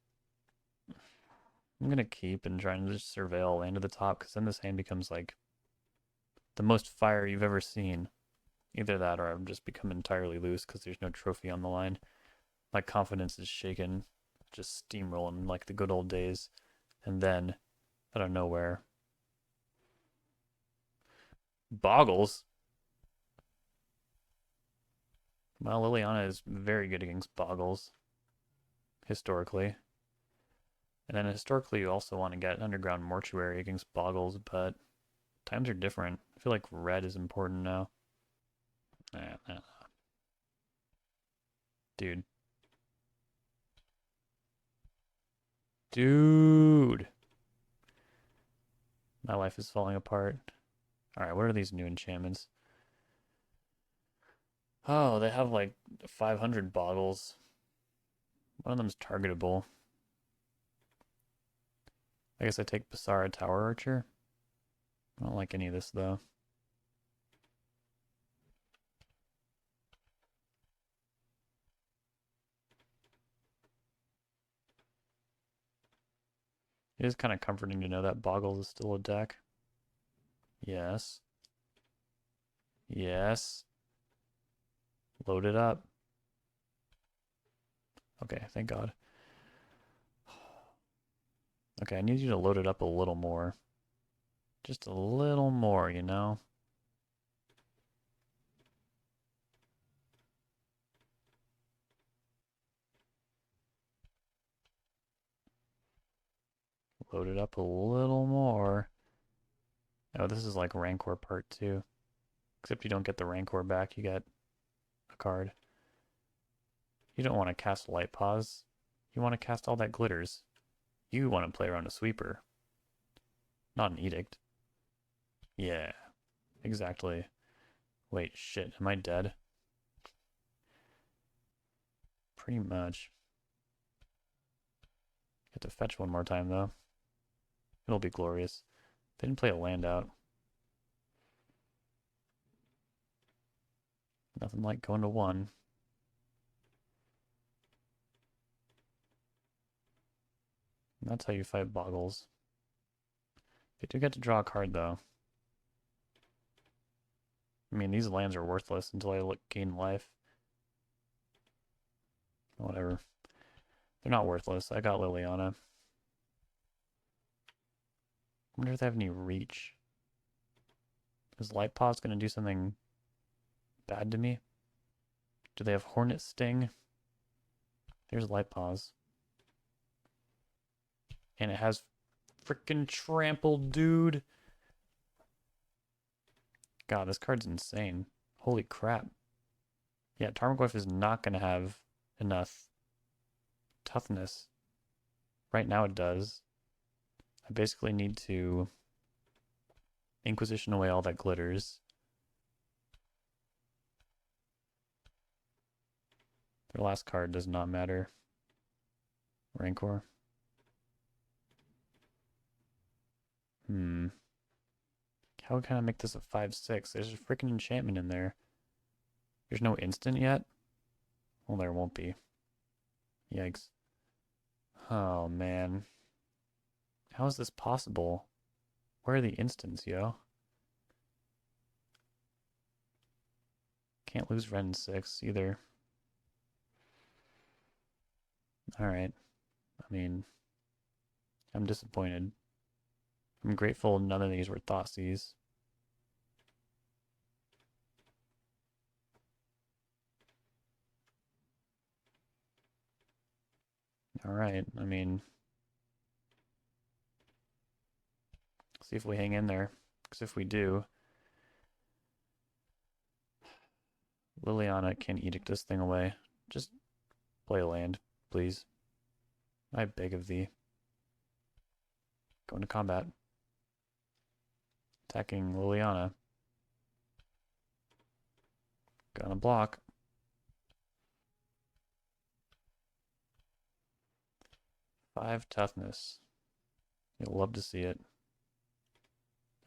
I'm gonna keep and try and just surveil land to the top because then this hand becomes like the most fire you've ever seen. Either that or I've just become entirely loose because there's no trophy on the line. My confidence is shaken, just steamrolling like the good old days. And then, out of nowhere, Boggles. Well, Liliana is very good against Boggles, historically. And then historically, you also want to get Underground Mortuary against Boggles, but times are different. I feel like red is important now. Dude. Dude. My life is falling apart. Alright, what are these new enchantments? Oh, they have like 500 Boggles. One of them's targetable. I guess I take Basara Tower Archer. I don't like any of this though. It is kind of comforting to know that Boggles is still a deck. Yes. Yes. Load it up. Okay, thank God. Okay, I need you to load it up a little more. Just a little more, you know? Load it up a little more. Oh, this is like Rancor Part 2. Except you don't get the Rancor back, you get a card. You don't want to cast Light Paws. You want to cast all that glitters. You want to play around a sweeper. Not an edict. Yeah, exactly. Wait, shit, am I dead? Pretty much. Get to fetch one more time, though. It'll be glorious. They didn't play a land out. Nothing like going to 1. And that's how you fight Boggles. They do get to draw a card, though. I mean, these lands are worthless until I gain life. Whatever. They're not worthless. I got Liliana. I wonder if they have any reach. Is Light Paw's going to do something bad to me? Do they have Hornet Sting? There's Light Paws. And it has freaking Trample, dude. God, this card's insane. Holy crap. Yeah, Tarmogoyf is not going to have enough toughness. Right now it does. I basically need to Inquisition away all that glitters. Their last card does not matter. Rancor. How can I make this a 5/6? There's a freaking enchantment in there. There's no instant yet? Well, there won't be. Yikes. Oh, man. How is this possible? Where are the instants, yo? Can't lose Ren 6 either. Alright. I mean, I'm disappointed. I'm grateful none of these were Thoughtseize. Alright, I mean, see if we hang in there. Because if we do, Liliana can edict this thing away. Just play a land, please. I beg of thee. Go into combat. Attacking Liliana. Gonna block. Five toughness. You'll love to see it.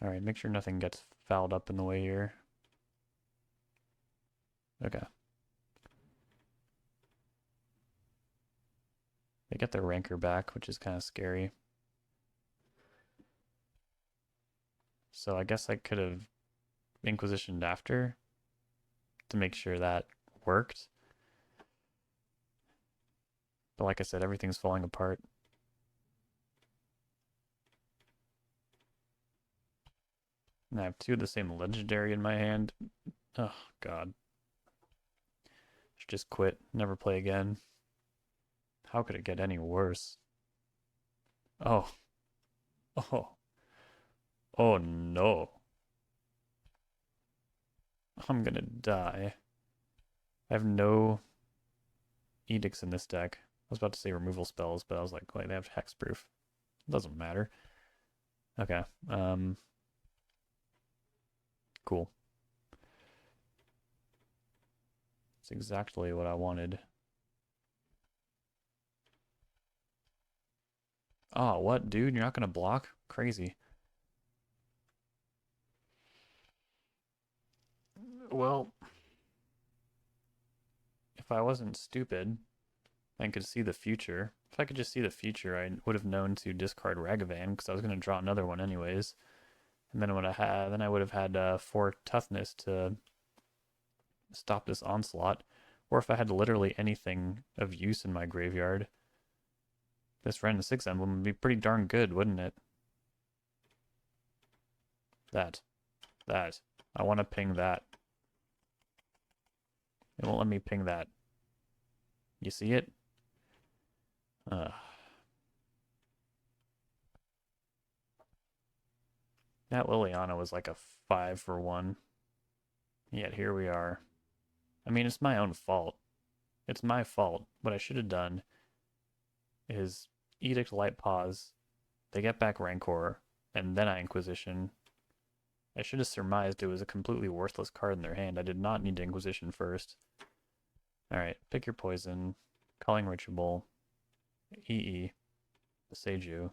Alright, make sure nothing gets fouled up in the way here. Okay. They get their ranker back, which is kind of scary. So I guess I could have Inquisitioned after to make sure that worked. But like I said, everything's falling apart. And I have two of the same legendary in my hand. Oh, God. Should just quit. Never play again. How could it get any worse? Oh. Oh. Oh, no. I'm gonna die. I have no edicts in this deck. I was about to say removal spells, but I was like, wait, they have hexproof. Doesn't matter. Okay. Cool. It's exactly what I wanted. Oh, what, dude? You're not gonna block? Crazy. Well, if I wasn't stupid and could see the future, if I could just see the future, I would have known to discard Ragavan because I was gonna draw another one anyways. And then I would have had 4 toughness to stop this onslaught. Or if I had literally anything of use in my graveyard, this Ren 6 emblem would be pretty darn good, wouldn't it? That. I want to ping that. It won't let me ping that. You see it? That Liliana was like a 5 for 1. Yet here we are. I mean, it's my own fault. It's my fault. What I should have done is Edict Light Pause. They get back Rancor, and then I Inquisition. I should have surmised it was a completely worthless card in their hand. I did not need to Inquisition first. Alright, pick your poison. Calling Ritual. EE. Seiju.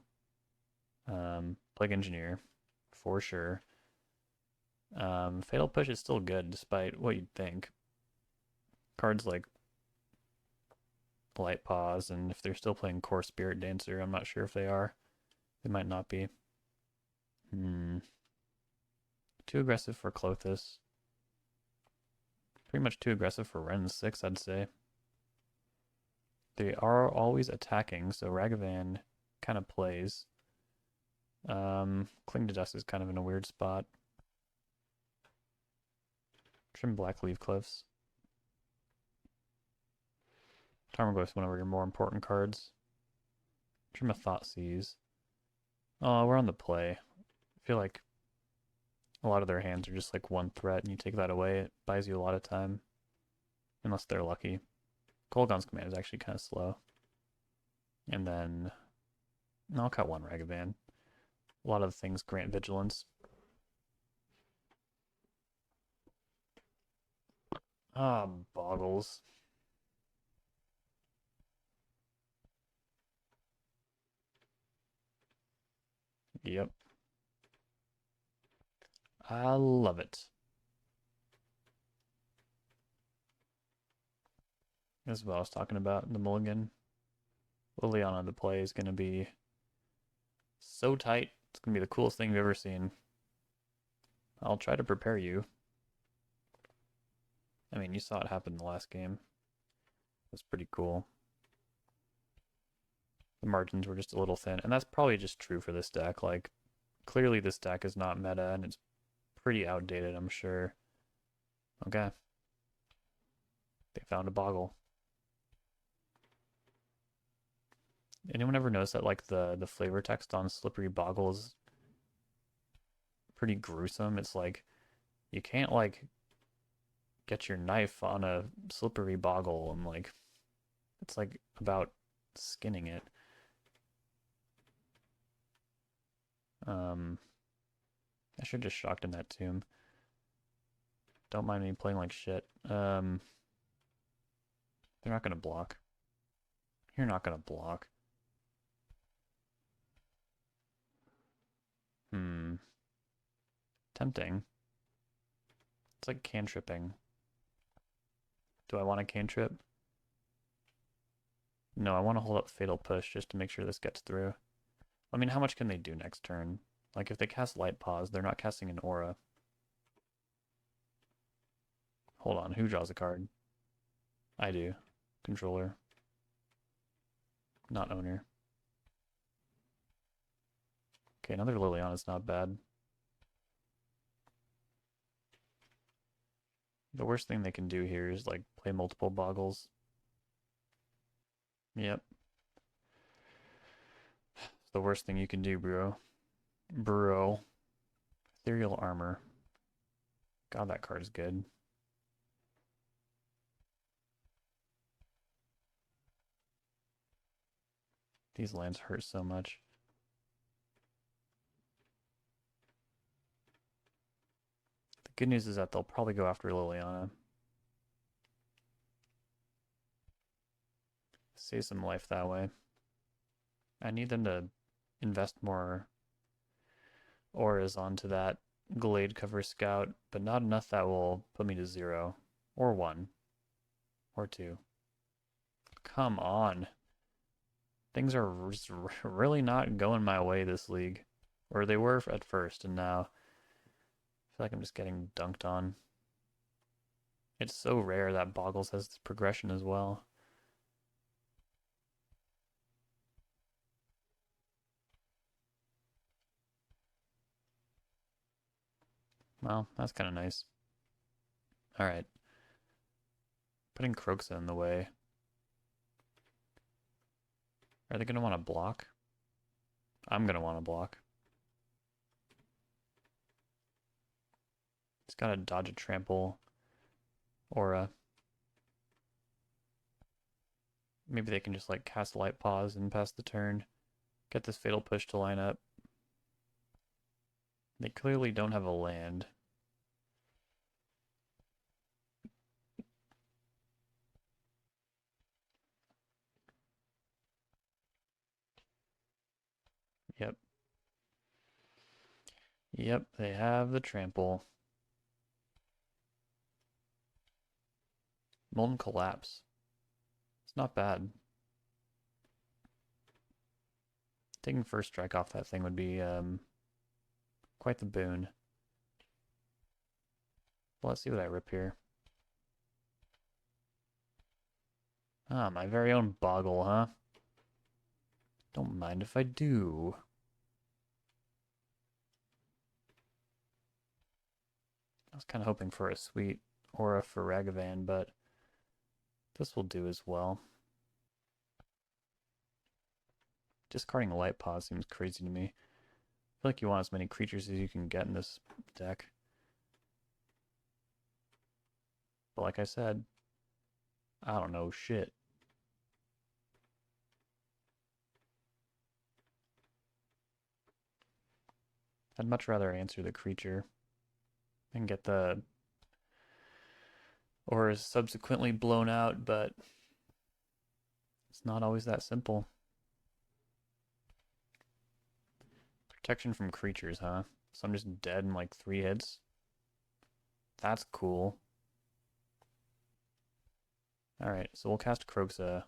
Plague Engineer. For sure. Fatal Push is still good, despite what you'd think. Cards like Light Pause, and if they're still playing Core Spirit Dancer, I'm not sure if they are. They might not be. Too aggressive for Clothis. Pretty much too aggressive for Ren 6, I'd say. They are always attacking, so Ragavan kind of plays. Cling to Dust is kind of in a weird spot. Trim Blackleaf Cliffs. Tarmogoyf's one of your more important cards. Trim a Thoughtseize. Oh, we're on the play. I feel like a lot of their hands are just like one threat, and you take that away, it buys you a lot of time. Unless they're lucky. Kolaghan's Command is actually kind of slow. And then I'll cut one Ragavan. A lot of the things grant vigilance. Ah, Boggles. Yep. I love it. This is what I was talking about, the mulligan. Liliana, the play is going to be so tight. It's going to be the coolest thing you've ever seen. I'll try to prepare you. I mean, you saw it happen in the last game. That's pretty cool. The margins were just a little thin, and that's probably just true for this deck. Like, clearly this deck is not meta, and it's pretty outdated, I'm sure. Okay. They found a Boggle. Anyone ever notice that like the flavor text on Slippery Boggle is pretty gruesome? It's like you can't like get your knife on a slippery boggle and like it's like about skinning it. I should have just shocked in that tomb. Don't mind me playing like shit. They're not gonna block. You're not gonna block. Tempting. It's like cantripping. Do I want a cantrip? No, I want to hold up Fatal Push just to make sure this gets through. I mean, how much can they do next turn? Like, if they cast Light Pause, they're not casting an aura. Hold on, who draws a card? I do. Controller. Not owner. Okay, another Liliana's not bad. The worst thing they can do here is, like, play multiple Boggles. Yep. It's the worst thing you can do, bro. Bro. Ethereal Armor. God, that card is good. These lands hurt so much. The good news is that they'll probably go after Liliana. Save some life that way. I need them to invest more auras onto that Glade Cover Scout, but not enough that will put me to 0. Or 1. Or 2. Come on. Things are really not going my way this league. Or they were at first, and now I feel like I'm just getting dunked on. It's so rare that Boggles has this progression as well. Well, that's kind of nice. Alright. Putting Croxa in the way. Are they going to want to block? I'm going to want to block. It's got to dodge a trample aura. Maybe they can just like cast Light Pause and pass the turn. Get this Fatal Push to line up. They clearly don't have a land. Yep. Yep, they have the trample. Molten Collapse. It's not bad. Taking first strike off that thing would be quite the boon. Well, let's see what I rip here. Ah, my very own Boggle, huh? Don't mind if I do. I was kind of hoping for a sweet aura for Ragavan, but this will do as well. Discarding a Light Pause seems crazy to me. I feel like you want as many creatures as you can get in this deck. But like I said, I don't know shit. I'd much rather answer the creature and get the auras subsequently blown out, but it's not always that simple. Protection from creatures, huh? So I'm just dead in like 3 hits? That's cool. Alright, so we'll cast Croxa,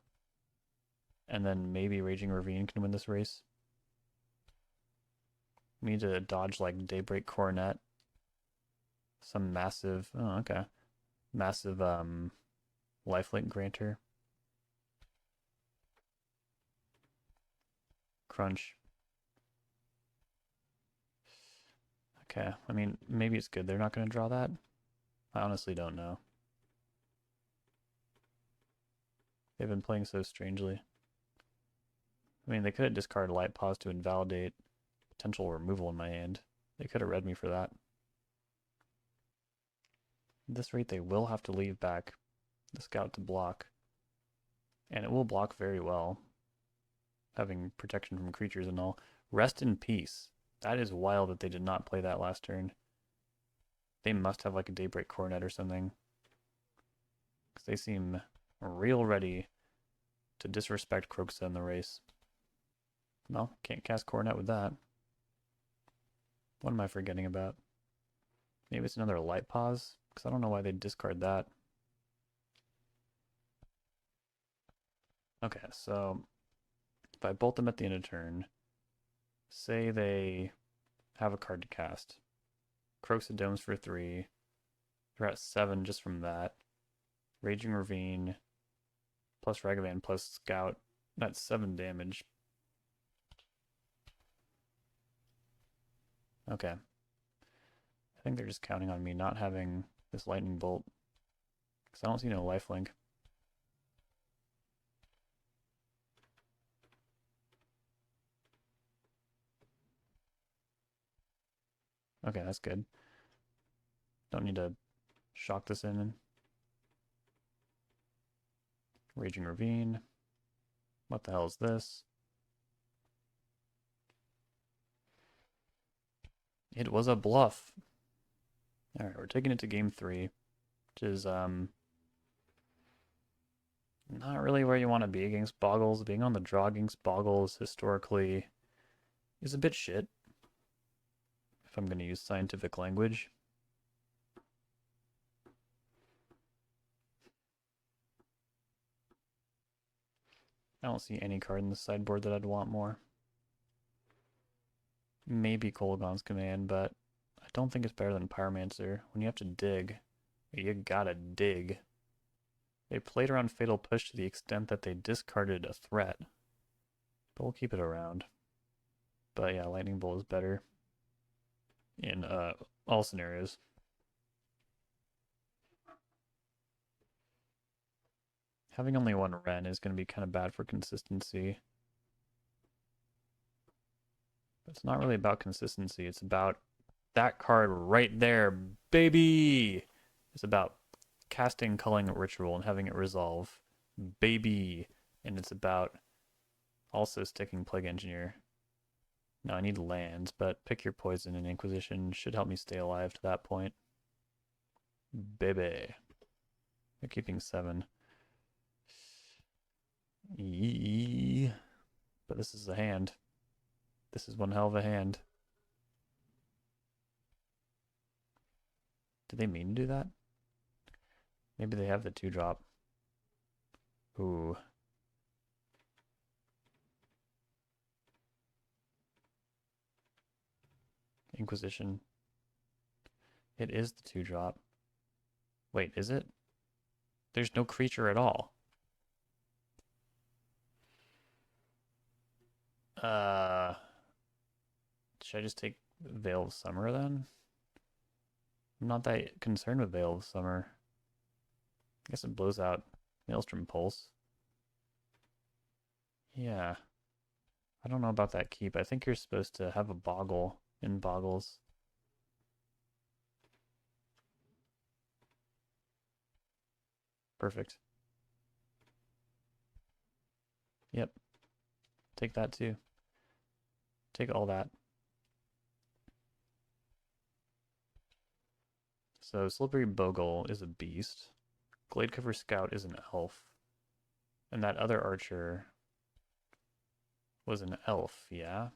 and then maybe Raging Ravine can win this race. We need to dodge like Daybreak Coronet. Some massive, oh okay. Massive lifelink grantor. Crunch. Okay, I mean, maybe it's good they're not going to draw that. I honestly don't know. They've been playing so strangely. I mean, they could have discarded Light Pause to invalidate potential removal in my hand. They could have read me for that. At this rate, they will have to leave back the Scout to block. And it will block very well, having protection from creatures and all. Rest in peace. That is wild that they did not play that last turn. They must have like a Daybreak Coronet or something. Because they seem real ready to disrespect Croxa in the race. Well, can't cast Coronet with that. What am I forgetting about? Maybe it's another Light Pause? Because I don't know why they'd discard that. Okay, so if I bolt them at the end of turn, say they have a card to cast. Croxa Domes for 3. They're at 7 just from that. Raging Ravine plus Ragavan plus Scout. That's 7 damage. Okay. I think they're just counting on me not having this Lightning Bolt. Because I don't see no lifelink. Okay, that's good. Don't need to shock this in. Raging Ravine. What the hell is this? It was a bluff. Alright, we're taking it to game 3, which is not really where you want to be against Boggles. Being on the draw against Boggles historically is a bit shit, if I'm going to use scientific language. I don't see any card in the sideboard that I'd want more. Maybe Kolaghan's Command, but I don't think it's better than Pyromancer. When you have to dig, you gotta dig. They played around Fatal Push to the extent that they discarded a threat. But we'll keep it around. But yeah, Lightning Bolt is better in all scenarios. Having only one Ren is going to be kind of bad for consistency. But it's not really about consistency. It's about that card right there, baby! It's about casting Culling Ritual and having it resolve, baby! And it's about also sticking Plague Engineer. Now I need lands, but pick your poison and Inquisition should help me stay alive to that point. Baby. They're keeping 7. Yee. But this is a hand. This is one hell of a hand. Did they mean to do that? Maybe they have the 2-drop. Ooh. Inquisition. It is the 2-drop. Wait, is it? There's no creature at all. Should I just take Veil of Summer then? I'm not that concerned with Veil of Summer. I guess it blows out Maelstrom Pulse. Yeah. I don't know about that keep. I think you're supposed to have a Boggle in Boggles. Perfect. Yep. Take that too. Take all that. So Slippery Bogle is a beast. Gladecover Scout is an elf. And that other archer was an elf, yeah?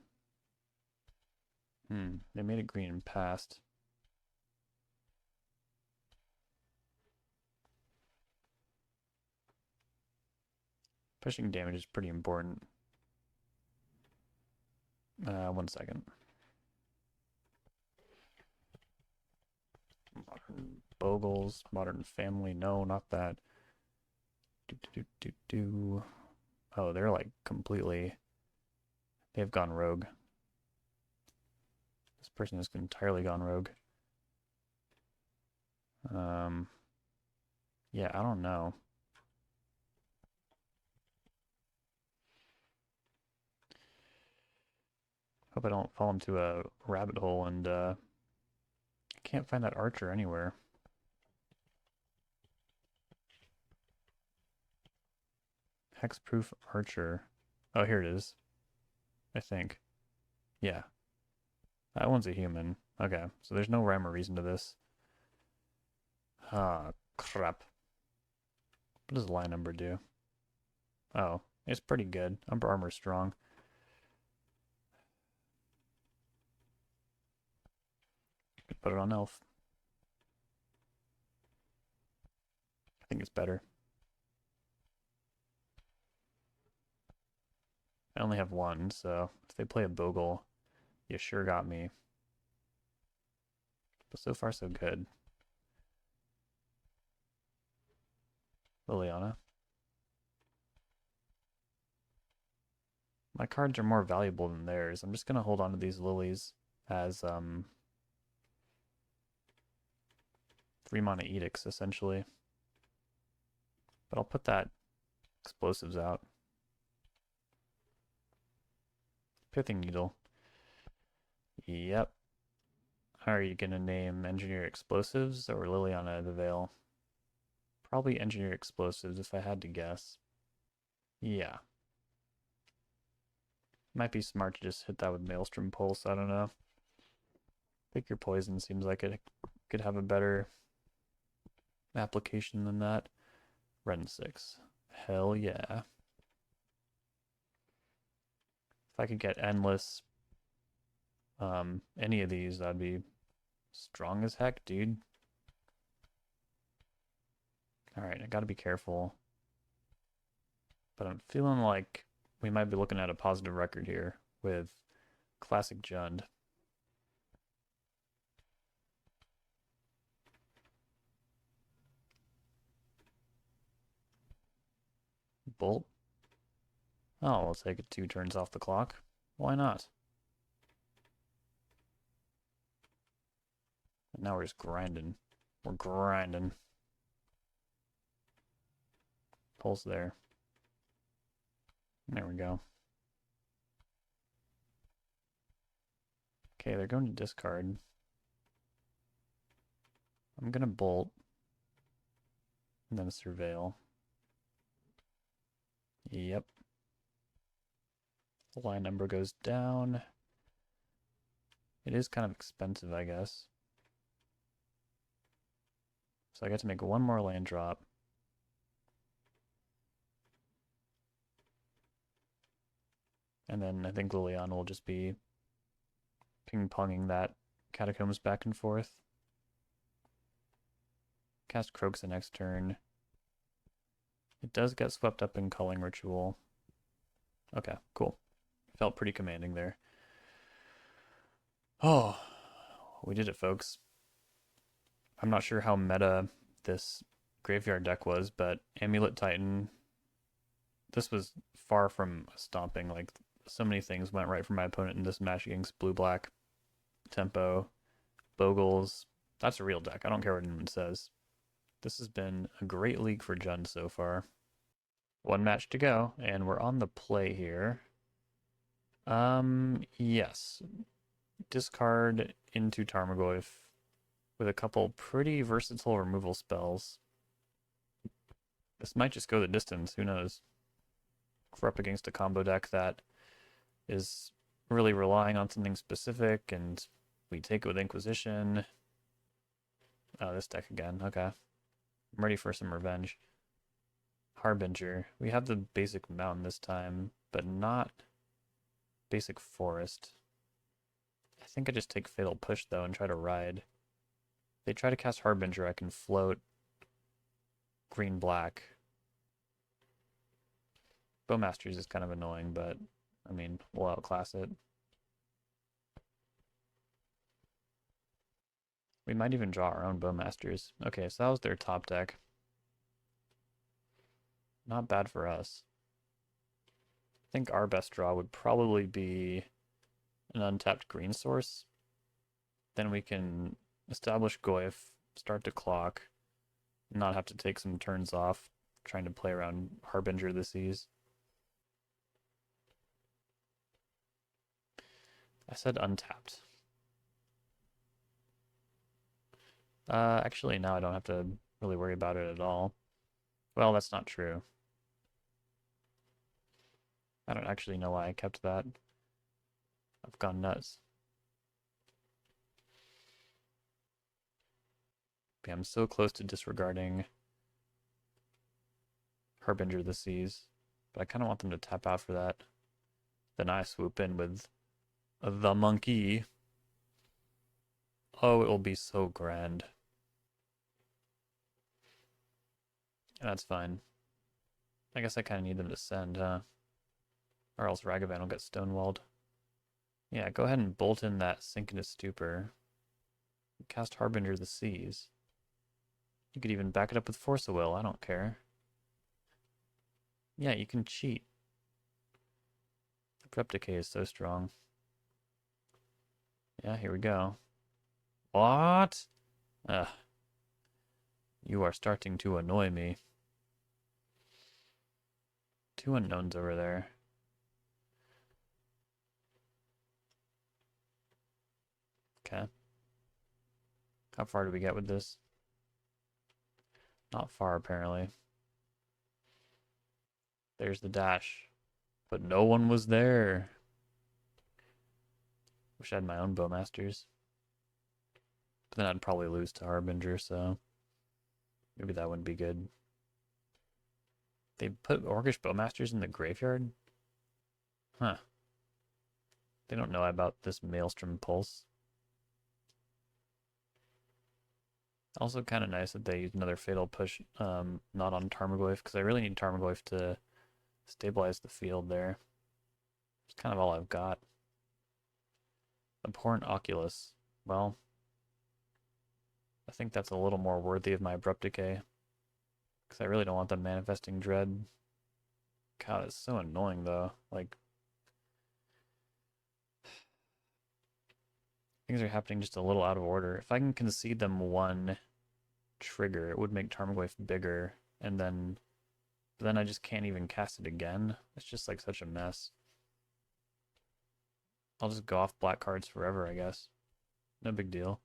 They made it green and passed. Pushing damage is pretty important. 1 second. Modern Bogles, Modern Family, no, not that. Oh, they're like completely, they've gone rogue. This person has entirely gone rogue. Yeah, I don't know. Hope I don't fall into a rabbit hole and I can't find that archer anywhere. Hexproof archer. Oh, here it is. I think. Yeah. That one's a human. Okay, so there's no rhyme or reason to this. Ah, crap. What does line number do? Oh, it's pretty good. Upper armor's strong. Could put it on elf. I think it's better. I only have one, so if they play a Bogle, you sure got me. But so far, so good. Liliana. My cards are more valuable than theirs. I'm just going to hold on to these lilies as 3-mana edicts, essentially. But I'll put that explosives out. Pithing Needle. Yep. How are you going to name Engineer Explosives or Liliana the Veil? Probably Engineer Explosives if I had to guess. Yeah. Might be smart to just hit that with Maelstrom Pulse, I don't know. Pick your poison seems like it could have a better application than that. Ren 6. Hell yeah. If I could get endless any of these, that'd be strong as heck, dude. Alright, I gotta be careful. But I'm feeling like we might be looking at a positive record here with Classic Jund. Bolt. Oh, we'll take it 2 turns off the clock. Why not? And now we're just grinding. We're grinding. Pulse there. There we go. Okay, they're going to discard. I'm gonna bolt. And then surveil. Yep. The line number goes down. It is kind of expensive, I guess. So I get to make one more land drop. And then I think Liliana will just be ping-ponging that Catacombs back and forth. Cast Croaks the next turn. It does get swept up in Culling Ritual. Okay, cool. Felt pretty commanding there. Oh, we did it, folks. I'm not sure how meta this graveyard deck was, but Amulet Titan, this was far from stomping. Like, so many things went right for my opponent in this match against blue-black. Tempo, Bogles. That's a real deck. I don't care what anyone says. This has been a great league for Jund so far. One match to go, and we're on the play here. Yes. Discard into Tarmogoyf with a couple pretty versatile removal spells. This might just go the distance, who knows? We're up against a combo deck that is really relying on something specific, and we take it with Inquisition. Oh, this deck again, okay. I'm ready for some revenge. Harbinger. We have the basic mountain this time, but not basic forest. I think I just take Fatal Push, though, and try to ride. If they try to cast Harbinger, I can float green-black. Bowmasters is kind of annoying, but, I mean, we'll outclass it. We might even draw our own Bowmasters. Okay, so that was their top deck. Not bad for us. I think our best draw would probably be an untapped green source. Then we can establish Goyf, start to clock, not have to take some turns off trying to play around Harbinger the Seas. I said untapped. Actually, now I don't have to really worry about it at all. Well, that's not true. I don't actually know why I kept that. I've gone nuts. Okay, I'm so close to disregarding Harbinger of the Seas, but I kind of want them to tap out for that. Then I swoop in with the monkey. Oh, it will be so grand. That's fine. I guess I kind of need them to send, huh? Or else Ragavan will get stonewalled. Yeah, go ahead and bolt in that Sink into Stupor. Cast Harbinger of the Seas. You could even back it up with Force of Will, I don't care. Yeah, you can cheat. Abrupt Decay is so strong. Yeah, here we go. What? Ugh. You are starting to annoy me. Two unknowns over there. Okay. How far do we get with this? Not far, apparently. There's the dash. But no one was there. Wish I had my own Bowmasters. But then I'd probably lose to Harbinger, so maybe that wouldn't be good. They put Orcish Bowmasters in the graveyard? Huh. They don't know about this Maelstrom Pulse. Also kind of nice that they used another Fatal Push, not on Tarmogoyf, because I really need Tarmogoyf to stabilize the field there. It's kind of all I've got. Abhorrent Oculus. Well, I think that's a little more worthy of my Abrupt Decay. Because I really don't want them manifesting Dread. God, it's so annoying though. Like, things are happening just a little out of order. If I can concede them one trigger, it would make Tarmogoyf bigger, and then I just can't even cast it again. It's just like such a mess. I'll just go off black cards forever, I guess. No big deal.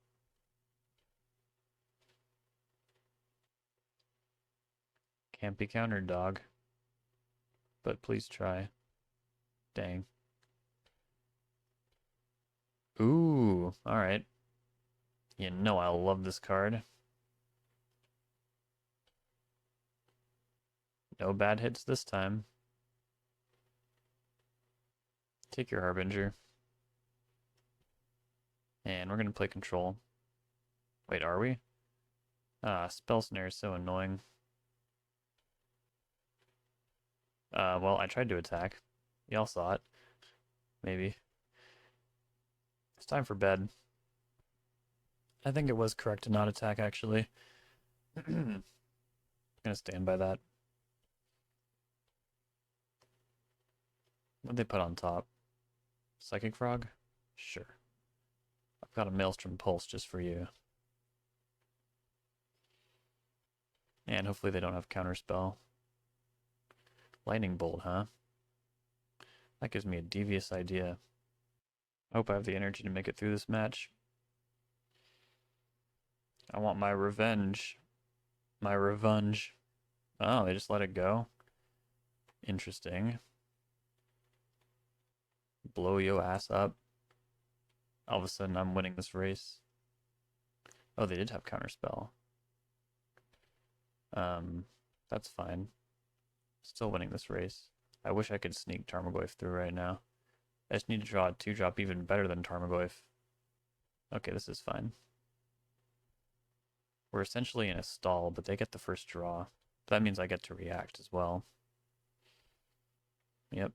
Can't be countered, dog. But please try. Dang. Ooh, alright. You know I love this card. No bad hits this time. Take your Harbinger. And we're gonna play Control. Wait, are we? Spell Snare is so annoying. Well, I tried to attack. Y'all saw it. Maybe. It's time for bed. I think it was correct to not attack, actually. I'm gonna stand by that. What'd they put on top? Psychic Frog? Sure. I've got a Maelstrom Pulse just for you. And hopefully they don't have Counterspell. Lightning Bolt, huh? That gives me a devious idea. I hope I have the energy to make it through this match. I want my revenge. My revenge. Oh, they just let it go? Interesting. Blow your ass up. All of a sudden, I'm winning this race. Oh, they did have Counterspell. That's fine. Still winning this race. I wish I could sneak Tarmogoyf through right now. I just need to draw a 2-drop even better than Tarmogoyf. Okay, this is fine. We're essentially in a stall, but they get the first draw. That means I get to react as well. Yep.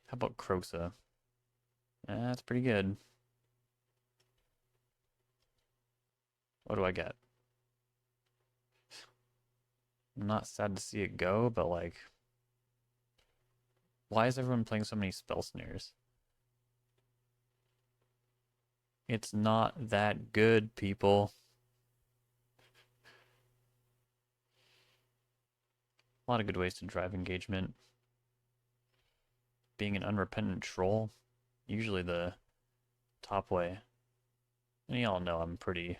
How about Kroxa? That's pretty good. What do I get? I'm not sad to see it go, but like... Why is everyone playing so many Spell Snares? It's not that good, people. A lot of good ways to drive engagement. Being an unrepentant troll, usually the top way. And y'all know I'm pretty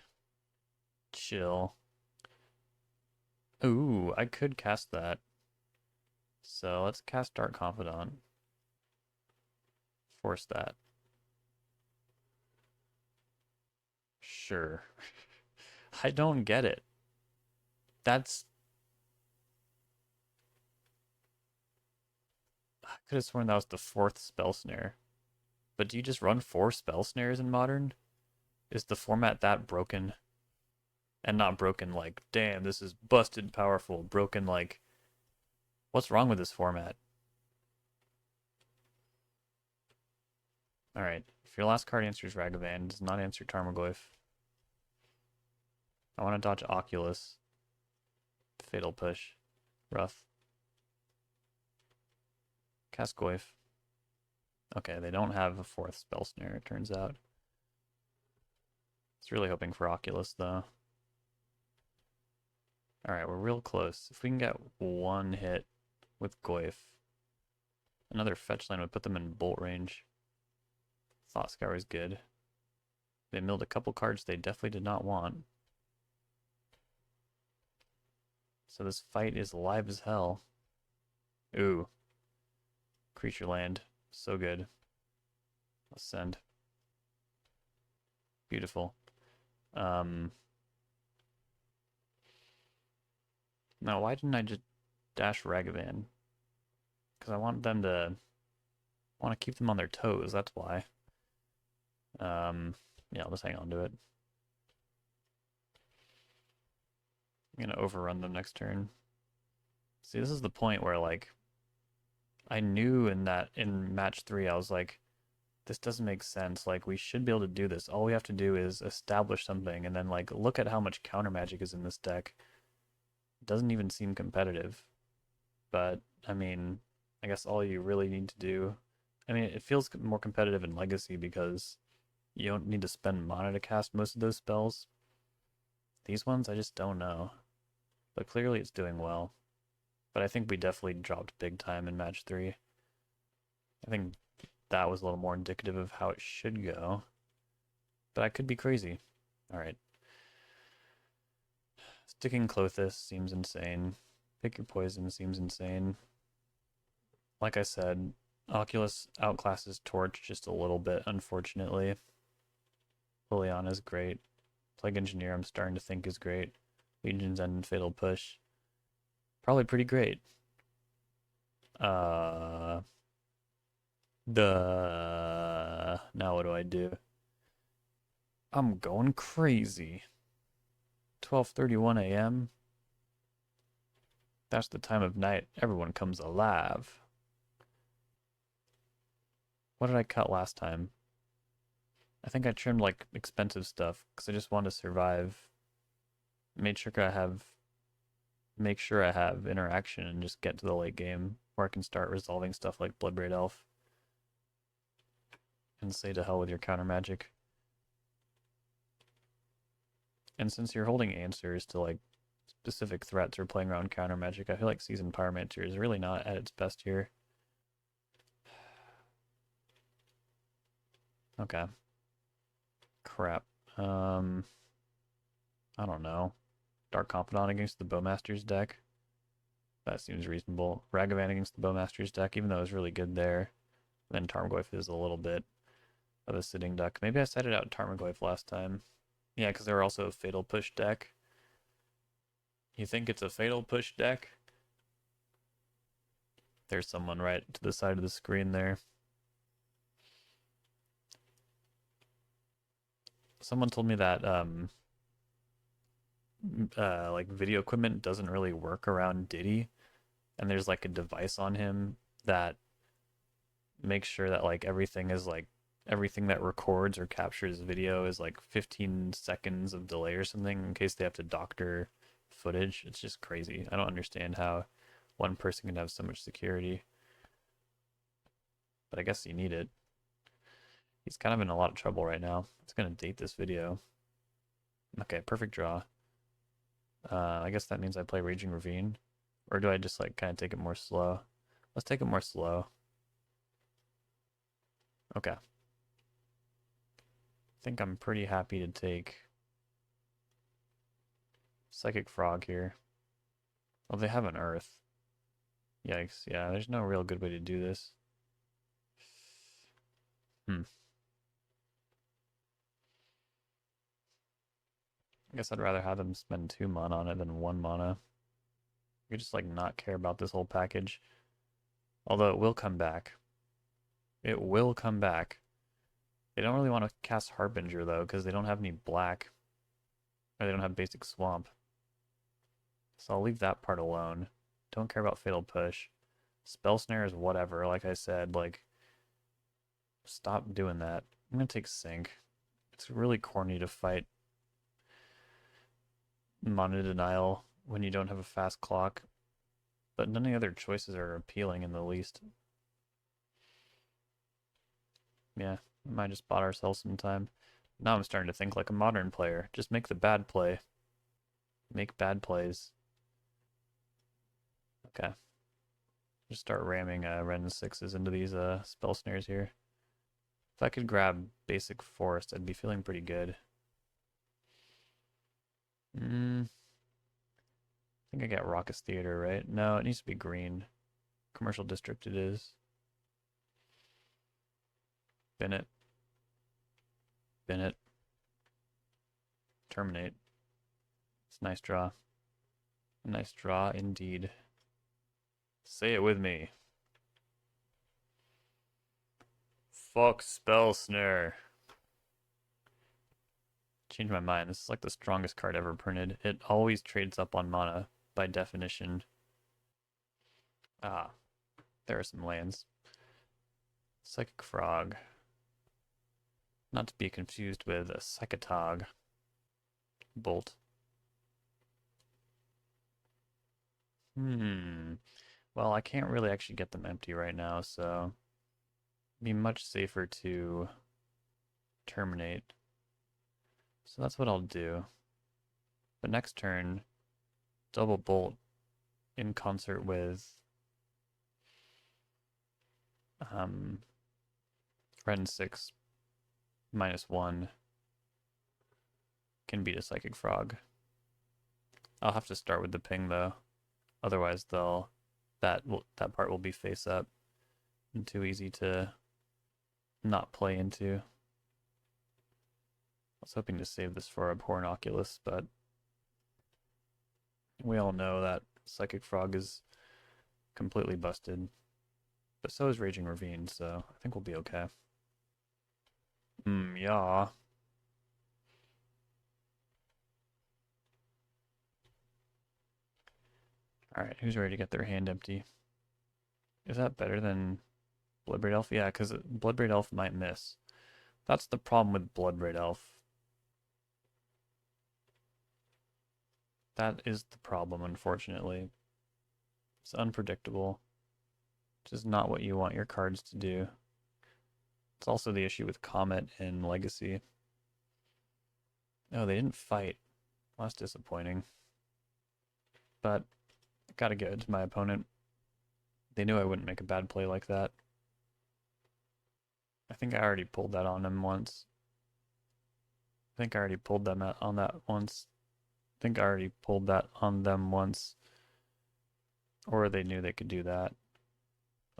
chill. Ooh, I could cast that. So let's cast Dark Confidant. Force that. Sure. I don't get it. That's... I could have sworn that was the fourth spell snare. But do you just run 4 spell snares in Modern? Is the format that broken? And not broken like, damn, this is busted powerful. Broken like, what's wrong with this format? Alright, if your last card answers Ragavan, does not answer Tarmogoyf. I want to dodge Oculus. Fatal Push. Rough. Cast Goyf. Okay, they don't have a fourth spell snare, it turns out. It's really hoping for Oculus, though. Alright, we're real close. If we can get one hit with Goyf, another fetch line would put them in bolt range. Thought Scour is good. They milled a couple cards they definitely did not want. So this fight is live as hell. Ooh. Creature land. So good. Let's send. Beautiful. Now, why didn't I just dash Ragavan? Because I want them to... I want to keep them on their toes, that's why. Yeah, I'll just hang on to it. I'm gonna overrun them next turn. See, this is the point where, like, I knew in match 3, I was like, this doesn't make sense. Like, we should be able to do this. All we have to do is establish something, and then, like, look at how much counter magic is in this deck. It doesn't even seem competitive. But, I mean, I guess all you really need to do... I mean, it feels more competitive in Legacy because you don't need to spend mana to cast most of those spells. These ones, I just don't know. But clearly it's doing well. But I think we definitely dropped big time in match 3. I think that was a little more indicative of how it should go. But I could be crazy. Alright. Sticking Clothis seems insane. Pick your poison seems insane. Like I said, Oculus outclasses Torch just a little bit, unfortunately. Liliana is great. Plague Engineer I'm starting to think is great. Legion's End and Fatal Push. Probably pretty great. Now what do I do? I'm going crazy. 12:31 a.m. That's the time of night everyone comes alive. What did I cut last time? I think I trimmed like expensive stuff because I just wanted to survive. Make sure I have interaction and just get to the late game where I can start resolving stuff like Bloodbraid Elf. And say to hell with your counter magic. And since you're holding answers to like specific threats or playing around counter magic, I feel like Seasoned Pyromancer is really not at its best here. Okay. Crap. I don't know. Dark Confidant against the Bowmaster's deck. That seems reasonable. Ragavan against the Bowmaster's deck, even though it was really good there. Then Tarmogoyf is a little bit of a sitting duck. Maybe I set it out Tarmogoyf last time. Yeah, because they were also a Fatal Push deck. You think it's a Fatal Push deck? There's someone right to the side of the screen there. Someone told me that like video equipment doesn't really work around Diddy, and there's like a device on him that makes sure that like everything that records or captures video is like 15 seconds of delay or something in case they have to doctor footage. It's just crazy. I don't understand how one person can have so much security, but I guess you need it. He's kind of in a lot of trouble right now. It's gonna date this video. Okay, perfect draw. I guess that means I play Raging Ravine. Or do I just like kind of take it more slow? Let's take it more slow. Okay. I think I'm pretty happy to take Psychic Frog here. Oh, they have an Earth. Yikes. Yeah, there's no real good way to do this. I guess I'd rather have them spend 2 mana on it than 1 mana. You just like not care about this whole package. Although it will come back. It will come back. They don't really want to cast Harbinger though, because they don't have any black. Or they don't have basic swamp. So I'll leave that part alone. Don't care about Fatal Push. Spell Snare is whatever, like I said, like stop doing that. I'm gonna take Sync. It's really corny to fight Mana Denial when you don't have a fast clock. But none of the other choices are appealing in the least. Yeah, we might just bought ourselves some time. Now I'm starting to think like a modern player. Just make the bad play. Make bad plays. Okay. Just start ramming Ren 6s into these spell snares here. If I could grab basic forest, I'd be feeling pretty good. I think I got Raucous Theater, right? No, it needs to be green. Commercial District it is. Bennett. Bennett. Terminate. It's a nice draw. A nice draw indeed. Say it with me. Fuck Spell Snare. Change my mind. This is like the strongest card ever printed. It always trades up on mana, by definition. Ah, there are some lands. Psychic Frog. Not to be confused with a Psychotog. Bolt. Well, I can't really actually get them empty right now, so it'd be much safer to terminate. So that's what I'll do. But next turn, double bolt in concert with Ren 6 -1 can beat a Psychic Frog. I'll have to start with the ping though. Otherwise that part will be face up and too easy to not play into. I was hoping to save this for a Pornoculus, but we all know that Psychic Frog is completely busted. But so is Raging Ravine, so I think we'll be okay. Yeah. Alright, who's ready to get their hand empty? Is that better than Bloodbraid Elf? Yeah, because Bloodbraid Elf might miss. That's the problem with Bloodbraid Elf. That is the problem, unfortunately. It's unpredictable. Which is not what you want your cards to do. It's also the issue with Comet and Legacy. Oh, they didn't fight. Well, that's disappointing. But I gotta give it to my opponent. They knew I wouldn't make a bad play like that. I think I already pulled that on them once. I think I already pulled them on that once. I think I already pulled that on them once. Or they knew they could do that.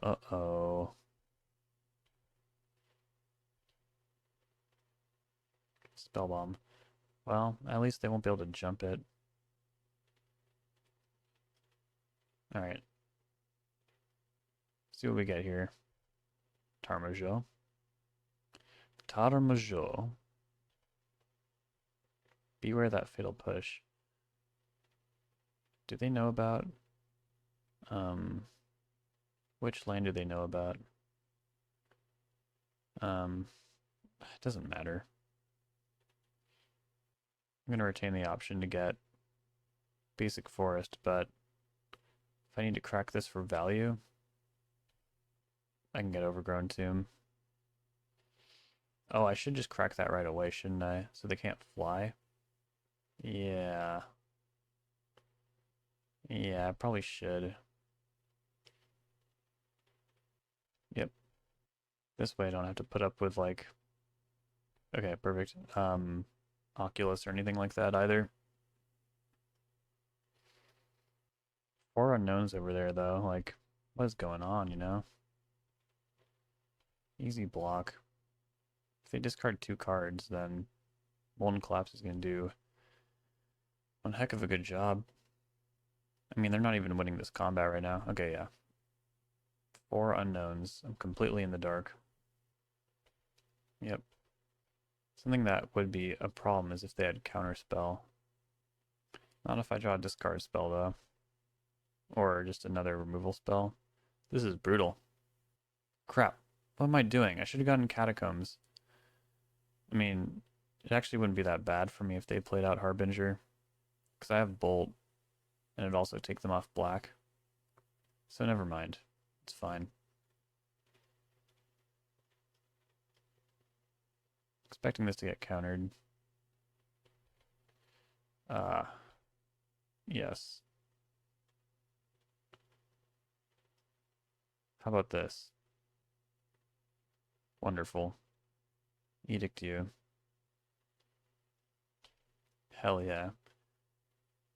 Uh-oh. Spellbomb. Well, at least they won't be able to jump it. Alright. See what we get here. Tarmojo. Tarmojo. Beware that Fatal Push. Do they know about... which land do they know about? It doesn't matter. I'm going to retain the option to get Basic Forest, but if I need to crack this for value, I can get Overgrown Tomb. Oh, I should just crack that right away, shouldn't I? So they can't fly? Yeah. Yeah, I probably should. Yep. This way I don't have to put up with, like... Okay, perfect. Oculus or anything like that either. 4 unknowns over there, though. Like, what is going on, you know? Easy block. If they discard 2 cards, then Molten Collapse is going to do One heck of a good job. I mean, they're not even winning this combat right now. Okay, yeah. 4 unknowns. I'm completely in the dark. Yep. Something that would be a problem is if they had counterspell. Not if I draw a discard spell, though. Or just another removal spell. This is brutal. Crap. What am I doing? I should have gotten Catacombs. I mean, it actually wouldn't be that bad for me if they played out Harbinger. Because I have Bolt. And it'd also take them off black. So never mind. It's fine. Expecting this to get countered. Yes. How about this? Wonderful. Edict you. Hell yeah.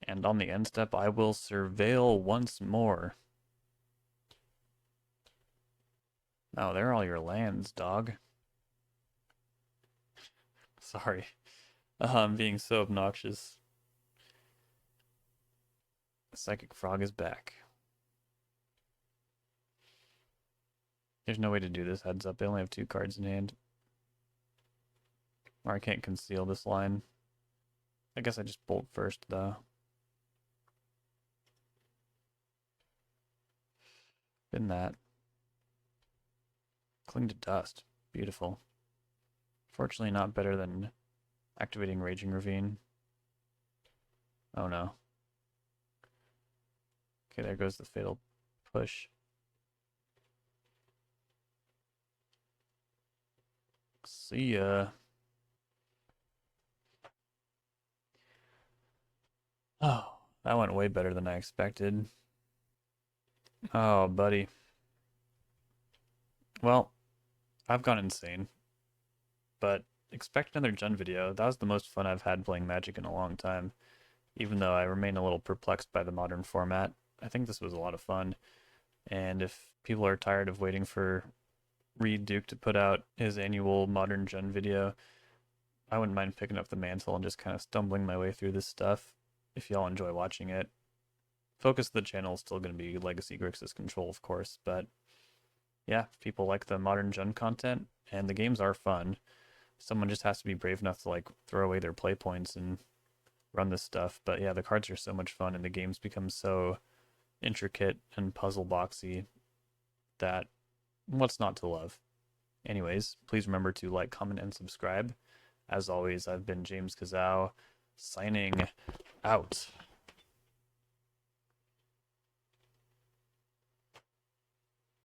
And on the end step, I will surveil once more. Oh, they're all your lands, dog. Sorry. I'm being so obnoxious. Psychic Frog is back. There's no way to do this heads up. They only have 2 cards in hand. Or I can't conceal this line. I guess I just bolt first, though. Been that. Cling to Dust. Beautiful. Fortunately not better than activating Raging Ravine. Oh no. Okay, there goes the Fatal Push. See ya. Oh, that went way better than I expected. Oh, buddy. Well, I've gone insane. But expect another Jund video. That was the most fun I've had playing Magic in a long time. Even though I remain a little perplexed by the modern format, I think this was a lot of fun. And if people are tired of waiting for Reed Duke to put out his annual Modern Jund video, I wouldn't mind picking up the mantle and just kind of stumbling my way through this stuff if y'all enjoy watching it. Focus of the channel is still going to be Legacy Grixis Control, of course, but yeah, if people like the Modern Jund content, and the games are fun, someone just has to be brave enough to like throw away their play points and run this stuff. But yeah, the cards are so much fun and the games become so intricate and puzzle boxy that what's not to love? Anyways, please remember to like, comment, and subscribe. As always, I've been James Kazao, signing out.